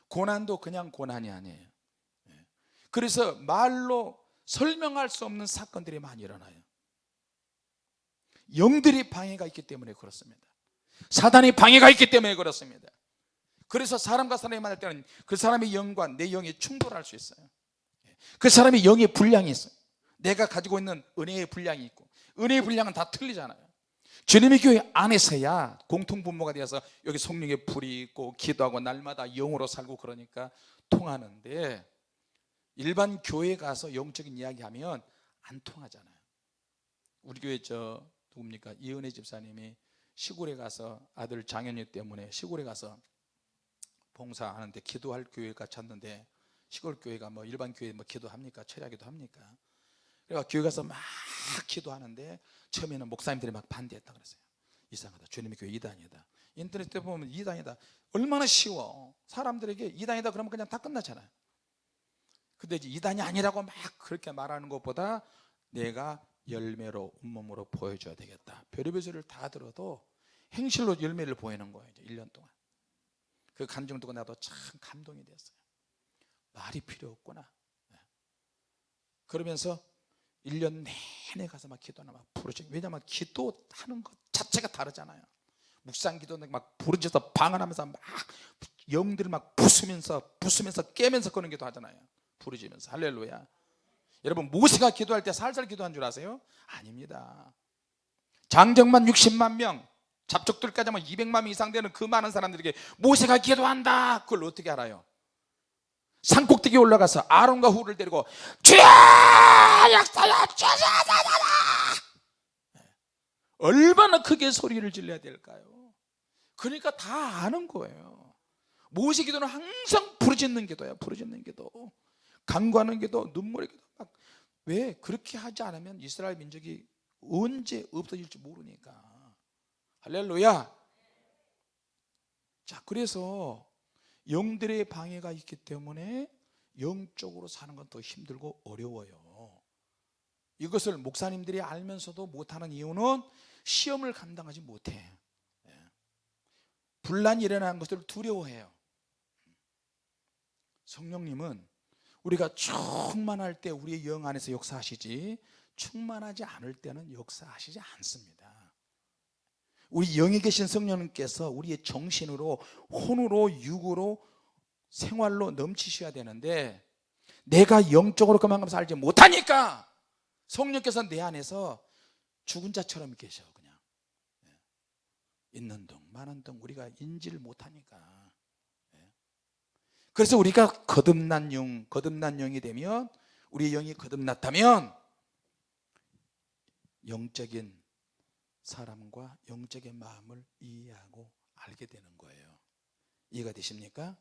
고난도 그냥 고난이 아니에요. 그래서 말로 설명할 수 없는 사건들이 많이 일어나요. 영들이 방해가 있기 때문에 그렇습니다. 사단이 방해가 있기 때문에 그렇습니다. 그래서 사람과 사람이 만날 때는 그 사람의 영과 내 영이 충돌할 수 있어요. 그 사람의 영의 분량이 있어요. 내가 가지고 있는 은혜의 분량이 있고, 은혜의 분량은 다 틀리잖아요. 주님의 교회 안에서야 공통분모가 되어서 여기 성령의 불이 있고 기도하고 날마다 영으로 살고 그러니까 통하는데, 일반 교회 가서 영적인 이야기하면 안 통하잖아요. 우리 교회 누굽니까? 이은혜 집사님이 시골에 가서 아들 장현이 때문에 시골에 가서 봉사하는데 기도할 교회가 찾는데, 시골 교회가 뭐 일반 교회 뭐 기도합니까? 철야기도 합니까? 그래서 교회 가서 막 기도하는데 처음에는 목사님들이 막 반대했다 그랬어요. 이상하다, 주님의 교회 이단이다. 인터넷에 보면 이단이다, 얼마나 쉬워. 사람들에게 이단이다 그러면 그냥 다 끝나잖아요. 근데 이제 이단이 아니라고 막 그렇게 말하는 것보다 내가 열매로 온몸으로 보여줘야 되겠다. 별의별 소리를 다 들어도 행실로 열매를 보이는 거예요. 이제 1년 동안 그 간증 듣고 나도 참 감동이 됐어요. 말이 필요 없구나. 그러면서 1년 내내 가서 막 기도하나 막 부르짖고, 왜냐하면 기도하는 것 자체가 다르잖아요. 묵상 기도는 막 부르짖어서 방언하면서 막 영들을 막 부수면서 깨면서 그런 기도 하잖아요. 부르짖으면서. 할렐루야. 여러분, 모세가 기도할 때 살살 기도한 줄 아세요? 아닙니다. 장정만 60만 명, 잡족들까지 하면 200만 명 이상 되는 그 많은 사람들에게 모세가 기도한다. 그걸 어떻게 알아요? 산꼭대기에 올라가서 아론과 훌을 데리고 주여 역사여 주여, 얼마나 크게 소리를 질러야 될까요? 그러니까 다 아는 거예요. 모세 기도는 항상 부르짖는 기도야. 부르짖는 기도, 간구하는 기도, 눈물의 기도. 왜? 그렇게 하지 않으면 이스라엘 민족이 언제 없어질지 모르니까. 할렐루야. 자, 그래서 영들의 방해가 있기 때문에 영적으로 사는 건 더 힘들고 어려워요. 이것을 목사님들이 알면서도 못하는 이유는 시험을 감당하지 못해. 분란이 일어나는 것을 두려워해요. 성령님은 우리가 충만할 때 우리의 영 안에서 역사하시지, 충만하지 않을 때는 역사하시지 않습니다. 우리 영에 계신 성령님께서 우리의 정신으로, 혼으로, 육으로, 생활로 넘치셔야 되는데 내가 영적으로 그만큼 살지 못하니까 성령께서 내 안에서 죽은 자처럼 계셔. 그냥 있는 둥 마는 둥 우리가 인지를 못하니까. 그래서 우리가 거듭난 영이 되면, 우리의 영이 거듭났다면 영적인 사람과 영적인 마음을 이해하고 알게 되는 거예요. 이해가 되십니까?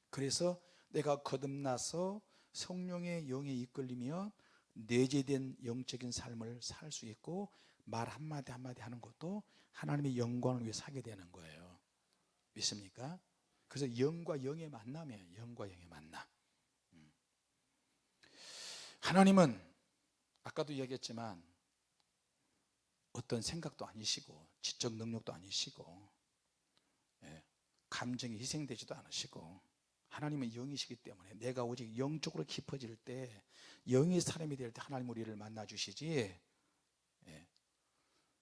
그래서 내가 거듭나서 성령의 영에 이끌리면 내재된 영적인 삶을 살 수 있고, 말 한마디 한마디 하는 것도 하나님의 영광을 위해 사게 되는 거예요. 믿습니까? 그래서 영과 영의 만남이에요. 영과 영의 만남. 하나님은 아까도 이야기했지만 어떤 생각도 아니시고 지적 능력도 아니시고 감정이 희생되지도 않으시고, 하나님은 영이시기 때문에 내가 오직 영적으로 깊어질 때, 영의 사람이 될 때 하나님 우리를 만나 주시지,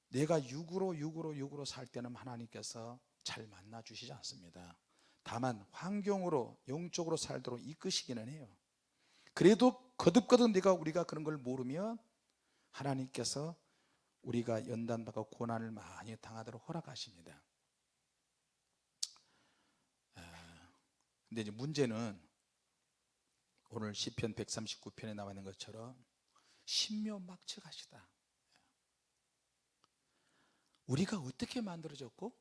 내가 육으로 살 때는 하나님께서 잘 만나 주시지 않습니다. 다만 환경으로 영적으로 살도록 이끄시기는 해요. 그래도 거듭거듭 우리가 그런 걸 모르면 하나님께서 우리가 연단받고 고난을 많이 당하도록 허락하십니다. 근데 이제 문제는 오늘 시편 139편에 나와 있는 것처럼 신묘막측하시다. 우리가 어떻게 만들어졌고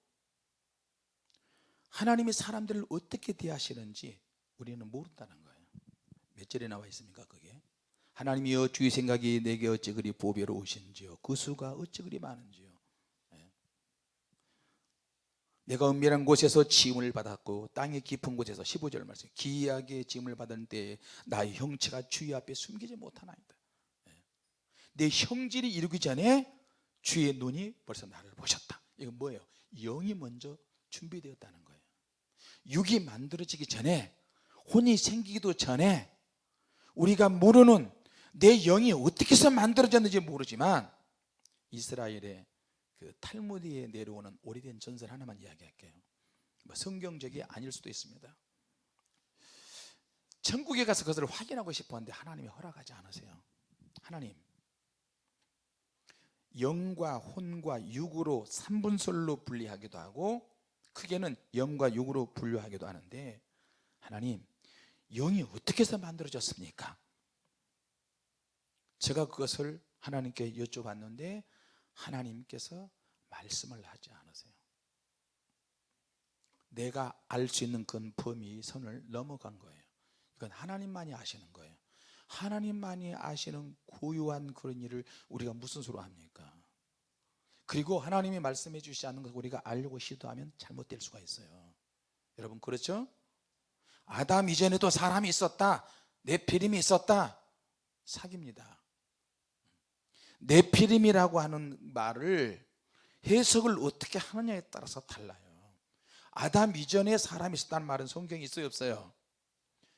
하나님이 사람들을 어떻게 대하시는지 우리는 모른다는 거예요. 몇 절에 나와 있습니까? 그게 하나님이여 주의 생각이 내게 어찌 그리 보배로우신지요, 그 수가 어찌 그리 많은지요. 내가 은밀한 곳에서 지음을 받았고 땅의 깊은 곳에서 15절 말씀, 기이하게 지음을 받은 때에 나의 형체가 주의 앞에 숨기지 못하나이다. 내 형질이 이루기 전에 주의 눈이 벌써 나를 보셨다. 이건 뭐예요? 영이 먼저 준비되었다는 거예요. 육이 만들어지기 전에, 혼이 생기기도 전에 우리가 모르는 내 영이 어떻게 해서 만들어졌는지 모르지만, 이스라엘의 그 탈무드에 내려오는 오래된 전설 하나만 이야기할게요. 성경적이 아닐 수도 있습니다. 천국에 가서 그것을 확인하고 싶었는데 하나님이 허락하지 않으세요. 하나님, 영과 혼과 육으로 3분설로 분리하기도 하고 크게는 영과 육으로 분류하기도 하는데, 하나님, 영이 어떻게 해서 만들어졌습니까? 제가 그것을 하나님께 여쭤봤는데 하나님께서 말씀을 하지 않으세요. 내가 알 수 있는 그 범위 선을 넘어간 거예요. 이건 하나님만이 아시는 거예요. 하나님만이 아시는 고유한 그런 일을 우리가 무슨 수로 합니까? 그리고 하나님이 말씀해 주시지 않는 것을 우리가 알려고 시도하면 잘못될 수가 있어요. 여러분 그렇죠? 아담 이전에도 사람이 있었다, 네피림이 있었다, 사기입니다. 네피림이라고 하는 말을 해석을 어떻게 하느냐에 따라서 달라요. 아담 이전에 사람이 있었다는 말은 성경에 있어요 없어요?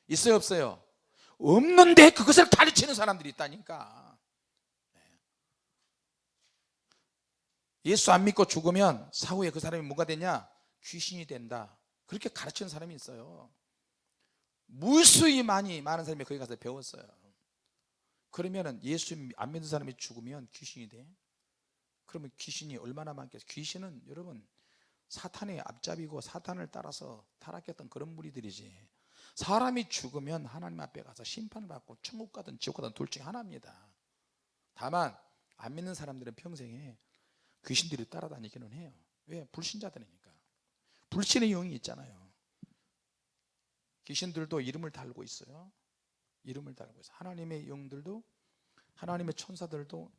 있어요 없어요? 없는데 그것을 가르치는 사람들이 있다니까. 예수 안 믿고 죽으면 사후에 그 사람이 뭐가 되냐? 귀신이 된다. 그렇게 가르치는 사람이 있어요. 무수히 많은 사람이 거기 가서 배웠어요. 그러면은 예수 안 믿는 사람이 죽으면 귀신이 돼? 그러면 귀신이 얼마나 많겠어요? 귀신은 여러분 사탄의 앞잡이고 사탄을 따라서 타락했던 그런 무리들이지. 사람이 죽으면 하나님 앞에 가서 심판을 받고 천국 가든 지옥 가든 둘 중에 하나입니다. 다만 안 믿는 사람들은 평생에 귀신들이 따라다니기는 해요. 왜? 불신자들이니까. 불신의 영이 있잖아요. 귀신들도 이름을 달고 있어요. 이름을 달고 있어요. 하나님의 영들도, 하나님의 천사들도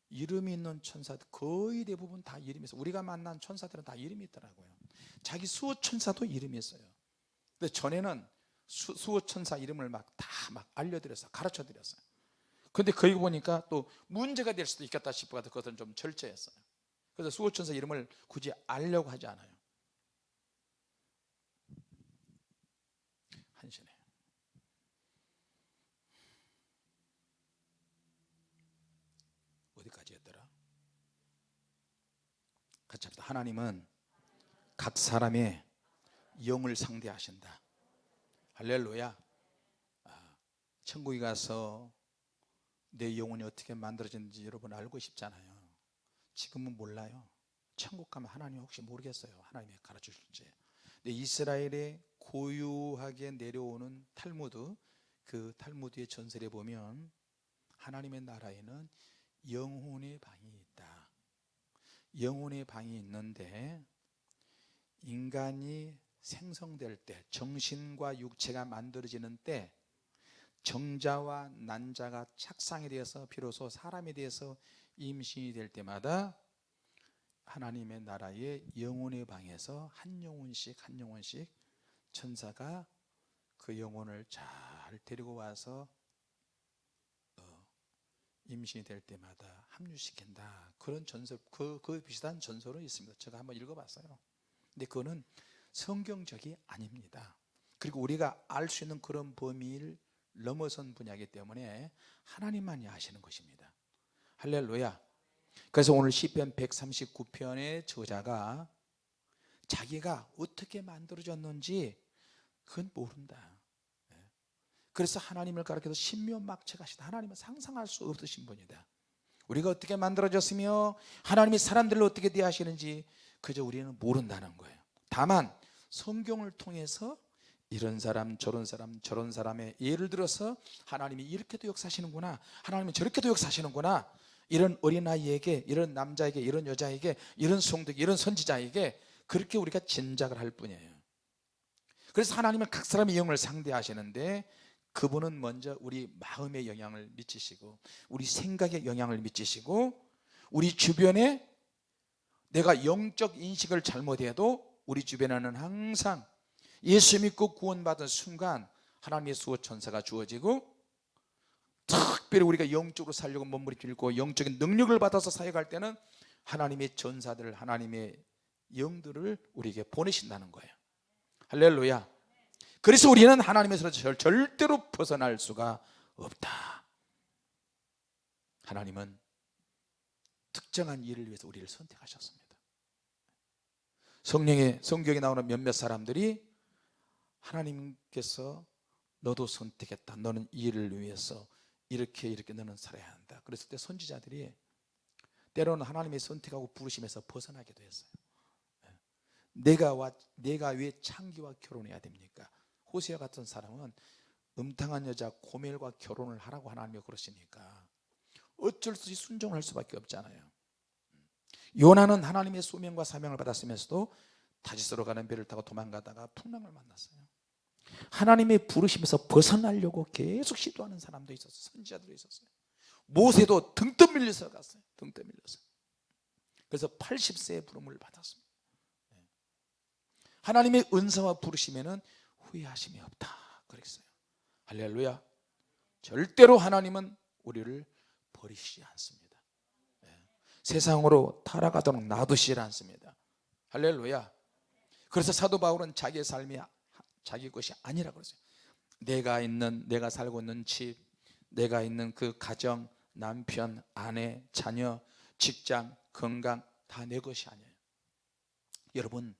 이름이 있는 천사들 거의 대부분 다 이름이 있어요. 우리가 만난 천사들은 다 이름이 있더라고요. 자기 수호 천사도 이름이 있어요. 근데 전에는 수호 천사 이름을 막 알려드렸어요. 가르쳐 드렸어요. 근데 거기 보니까 또 문제가 될 수도 있겠다 싶어서 그것은 좀 절제했어요. 그래서 수호 천사 이름을 굳이 알려고 하지 않아요. 한신해. 어디까지 했더라? 같이 합시다. 하나님은 각 사람의 영을 상대하신다. 할렐루야. 천국에 가서 내 영혼이 어떻게 만들어지는지 여러분 알고 싶잖아요. 지금은 몰라요. 천국 가면 하나님 혹시 모르겠어요. 하나님이 가르쳐 줄지. 근데 이스라엘에 고유하게 내려오는 탈무드, 그 탈무드의 전설에 보면 하나님의 나라에는 영혼의 방이 있다. 영혼의 방이 있는데 인간이 생성될 때, 정신과 육체가 만들어지는 때, 정자와 난자가 착상이 되어서 비로소 사람에 대해서 임신이 될 때마다 하나님의 나라의 영혼의 방에서 한 영혼씩 천사가 그 영혼을 잘 데리고 와서 임신이 될 때마다 합류시킨다. 그런 전설, 그 비슷한 전설은 있습니다. 제가 한번 읽어봤어요. 근데 그거는 성경적이 아닙니다. 그리고 우리가 알 수 있는 그런 범위를 넘어선 분야이기 때문에 하나님만이 아시는 것입니다. 할렐루야. 그래서 오늘 시편 139편의 저자가 자기가 어떻게 만들어졌는지 그건 모른다. 그래서 하나님을 가리켜서 신묘막측하시다. 하나님은 상상할 수 없으신 분이다. 우리가 어떻게 만들어졌으며 하나님이 사람들을 어떻게 대하시는지 그저 우리는 모른다는 거예요. 다만 성경을 통해서 이런 사람 저런 사람의 예를 들어서 하나님이 이렇게도 역사하시는구나, 하나님이 저렇게도 역사하시는구나, 이런 어린아이에게, 이런 남자에게, 이런 여자에게, 이런 성도에게, 이런 선지자에게 그렇게 우리가 짐작을 할 뿐이에요. 그래서 하나님은 각 사람의 영을 상대하시는데 그분은 먼저 우리 마음에 영향을 미치시고 우리 생각에 영향을 미치시고 우리 주변에 내가 영적 인식을 잘못해도 우리 주변에는 항상 예수 믿고 구원받은 순간 하나님의 수호 천사가 주어지고 특별히 우리가 영적으로 살려고 몸부림치고 영적인 능력을 받아서 사역할 때는 하나님의 전사들, 하나님의 영들을 우리에게 보내신다는 거예요. 할렐루야. 그래서 우리는 하나님에서 절대로 벗어날 수가 없다. 하나님은 특정한 일을 위해서 우리를 선택하셨습니다. 성경에 나오는 몇몇 사람들이 하나님께서 너도 선택했다. 너는 이 일을 위해서 이렇게 너는 살아야 한다. 그랬을 때 선지자들이 때로는 하나님의 선택하고 부르심에서 벗어나기도 했어요. 내가 왜 창기와 결혼해야 됩니까? 호세아 같은 사람은 음탕한 여자 고멜과 결혼을 하라고 하나님이 그러시니까 어쩔 수 없이 순종할 수밖에 없잖아요. 요나는 하나님의 소명과 사명을 받았으면서도 다시스로 가는 배를 타고 도망가다가 풍랑을 만났어요. 하나님의 부르심에서 벗어나려고 계속 시도하는 사람도 있었어요. 선지자들도 있었어요. 모세도 등 떠밀려서 갔어요. 등 떠밀려서. 그래서 80세의 부름을 받았습니다. 하나님의 은사와 부르심에는 후회하심이 없다 그랬어요. 할렐루야. 절대로 하나님은 우리를 버리시지 않습니다. 세상으로 타락하도록 놔두시지 않습니다. 할렐루야. 그래서 사도 바울은 자기의 삶이 자기 것이 아니라 그랬어요. 내가 살고 있는 집, 내가 있는 그 가정, 남편, 아내, 자녀, 직장, 건강 다 내 것이 아니에요. 여러분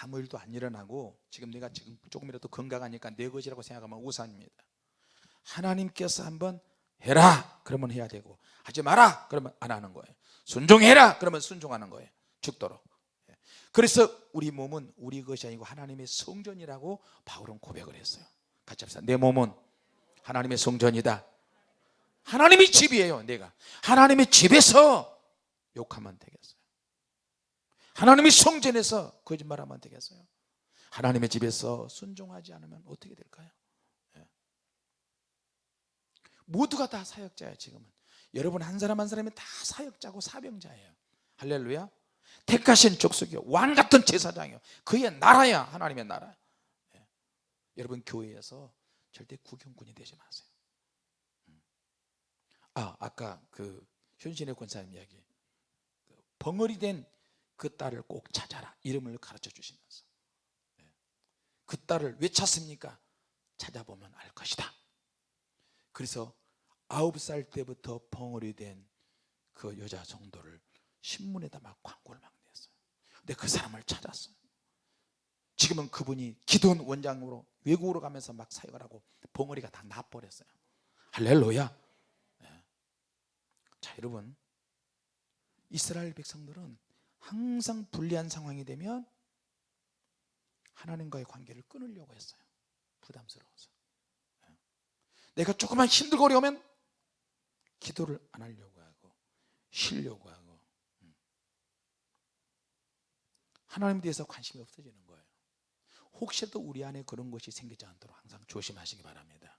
아무 일도 안 일어나고 내가 조금이라도 건강하니까 내 것이라고 생각하면 우상입니다. 하나님께서 한번 해라 그러면 해야 되고, 하지 마라 그러면 안 하는 거예요. 순종해라 그러면 순종하는 거예요, 죽도록. 그래서 우리 몸은 우리 것이 아니고 하나님의 성전이라고 바울은 고백을 했어요. 같이 합시다. 내 몸은 하나님의 성전이다. 하나님의 집이에요. 내가 하나님의 집에서 욕하면 되겠어요? 하나님의 성전에서 거짓말하면 되겠어요? 하나님의 집에서 순종하지 않으면 어떻게 될까요? 모두가 다 사역자예요. 지금은 여러분 한 사람 한 사람이 다 사역자고 사명자예요. 할렐루야. 택하신 족속이요, 왕 같은 제사장이요, 그의 나라야. 하나님의 나라. 여러분 교회에서 절대 구경꾼이 되지 마세요. 아까 그 현신의 권사님 이야기, 벙어리 된 그 딸을 꼭 찾아라, 이름을 가르쳐 주시면서 그 딸을 왜 찾습니까? 찾아보면 알 것이다. 그래서 9살 때부터 벙어리 된 그 여자 성도를 신문에다 막 광고를 막 냈어요. 근데 그 사람을 찾았어요. 지금은 그분이 기도원 원장으로 외국으로 가면서 막 사역을 하고 벙어리가 다 나버렸어요. 할렐루야. 자, 여러분, 이스라엘 백성들은 항상 불리한 상황이 되면 하나님과의 관계를 끊으려고 했어요. 부담스러워서. 내가 조금만 힘들고 어려우면 기도를 안 하려고 하고 쉬려고 하고 하나님에 대해서 관심이 없어지는 거예요. 혹시라도 우리 안에 그런 것이 생기지 않도록 항상 조심하시기 바랍니다.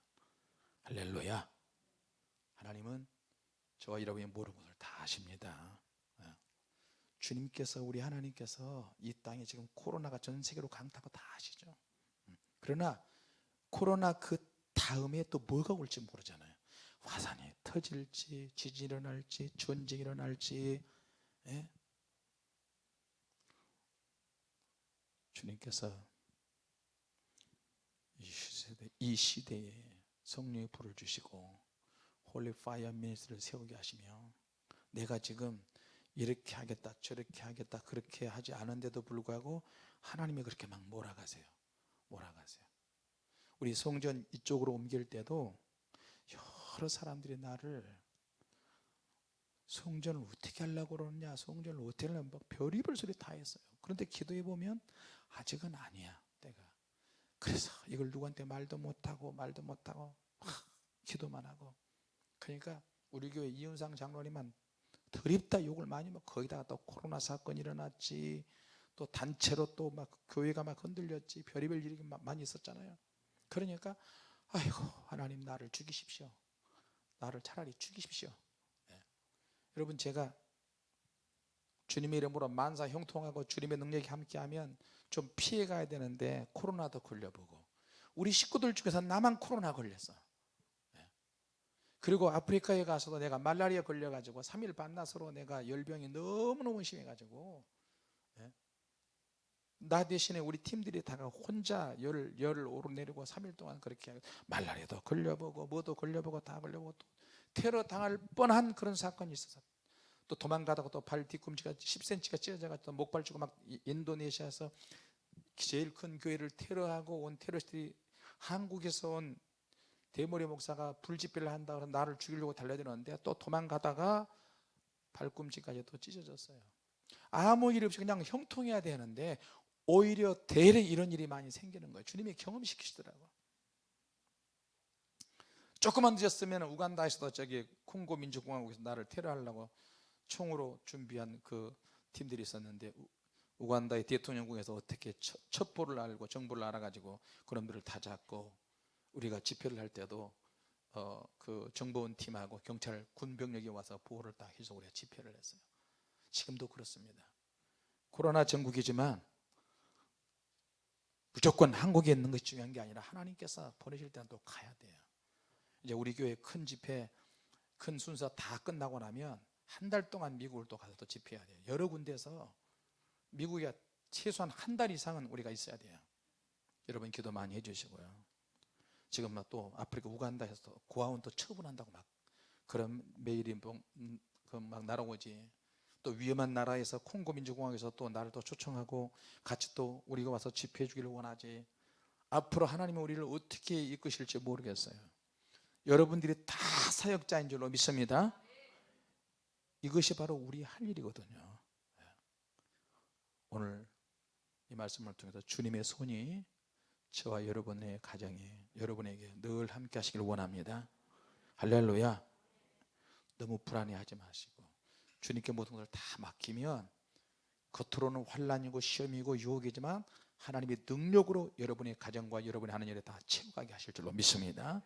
할렐루야. 하나님은 저와 여러분이 모르는 것을 다 아십니다. 주님께서, 우리 하나님께서 이 땅에 지금 코로나가 전 세계로 강타고 다 아시죠. 그러나 코로나 그 다음에 또 뭐가 올지 모르잖아요. 화산이 터질지, 지진이 일어날지, 전쟁이 일어날지. 주님께서 이 시대에 성령의 불을 주시고 홀리 파이어 미니스트를 세우게 하시며, 내가 지금 이렇게 하겠다 저렇게 하겠다 그렇게 하지 않은데도 불구하고 하나님이 그렇게 막 몰아가세요. 우리 성전 이쪽으로 옮길 때도 여러 사람들이 나를 성전을 어떻게 하려고 그러느냐, 성전을 어떻게 하려고, 막 별의별 소리 다 했어요. 그런데 기도해 보면 아직은 아니야 때가. 그래서 이걸 누구한테 말도 못하고 기도만 하고. 그러니까 우리 교회 이윤상 장로님만 드립다 욕을 많이 먹고, 거기다가 또 코로나 사건이 일어났지, 또 단체로 또 막 교회가 막 흔들렸지, 별의별 일이 많이 있었잖아요. 그러니까 아이고 하나님 나를 죽이십시오. 나를 차라리 죽이십시오. 여러분, 제가 주님의 이름으로 만사 형통하고 주님의 능력이 함께하면 좀 피해가야 되는데 코로나도 걸려보고, 우리 식구들 중에서 나만 코로나 걸렸어. 그리고 아프리카에 가서도 내가 말라리아 걸려가지고 3일 반나서로 내가 열병이 너무너무 심해가지고, 나 대신에 우리 팀들이 다가 혼자 열을 오르내리고 3일 동안 그렇게 말라리아도 걸려보고 뭐도 걸려보고 다 걸려보고, 또 테러 당할 뻔한 그런 사건이 있어서 또 도망가다가 또 발 뒤꿈치가 10cm가 찢어져가지고 목발 주고 막 인도네시아에서 제일 큰 교회를 테러하고 온 테러리스트들이 한국에서 온 대머리 목사가 불집회를 한다고 해서 나를 죽이려고 달려드는데 또 도망가다가 발꿈치까지 또 찢어졌어요. 아무 일 없이 그냥 형통해야 되는데 오히려 대래 이런 일이 많이 생기는 거예요. 주님이 경험시키시더라고요. 조금만 늦었으면 우간다에서도 저기 콩고 민주공화국에서 나를 테러하려고 총으로 준비한 그 팀들이 있었는데, 우간다의 대통령궁에서 어떻게 첩보를 알고 정보를 알아가지고 그놈들을 다 잡고, 우리가 집회를 할 때도 그 정보원 팀하고 경찰 군병력이 와서 보호를 다 해서 우리가 집회를 했어요. 지금도 그렇습니다. 코로나 전국이지만 무조건 한국에 있는 것이 중요한 게 아니라 하나님께서 보내실 때는 또 가야 돼요. 이제 우리 교회 큰 집회, 큰 순서 다 끝나고 나면 한 달 동안 미국을 또 가서 또 집회해야 돼요. 여러 군데서 미국에 최소한 한 달 이상은 우리가 있어야 돼요. 여러분 기도 많이 해주시고요. 지금 막 또 아프리카 우간다에서 고아원 또 처분한다고 막 그런 메일이 막 날아오지. 또 위험한 나라에서 콩고 민주공화국에서 또 나를 또 초청하고 같이 또 우리가 와서 집회해 주기를 원하지. 앞으로 하나님은 우리를 어떻게 이끄실지 모르겠어요. 여러분들이 다 사역자인 줄로 믿습니다. 이것이 바로 우리 할 일이거든요. 오늘 이 말씀을 통해서 주님의 손이 저와 여러분의 가정에, 여러분에게 늘 함께 하시길 원합니다. 할렐루야. 너무 불안해하지 마시고 주님께 모든 것을 다 맡기면 겉으로는 환난이고 시험이고 유혹이지만 하나님의 능력으로 여러분의 가정과 여러분이 하는 일에 다 채워가게 하실 줄로 믿습니다.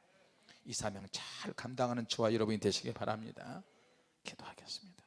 이 사명 잘 감당하는 저와 여러분이 되시길 바랍니다. 기도하겠습니다.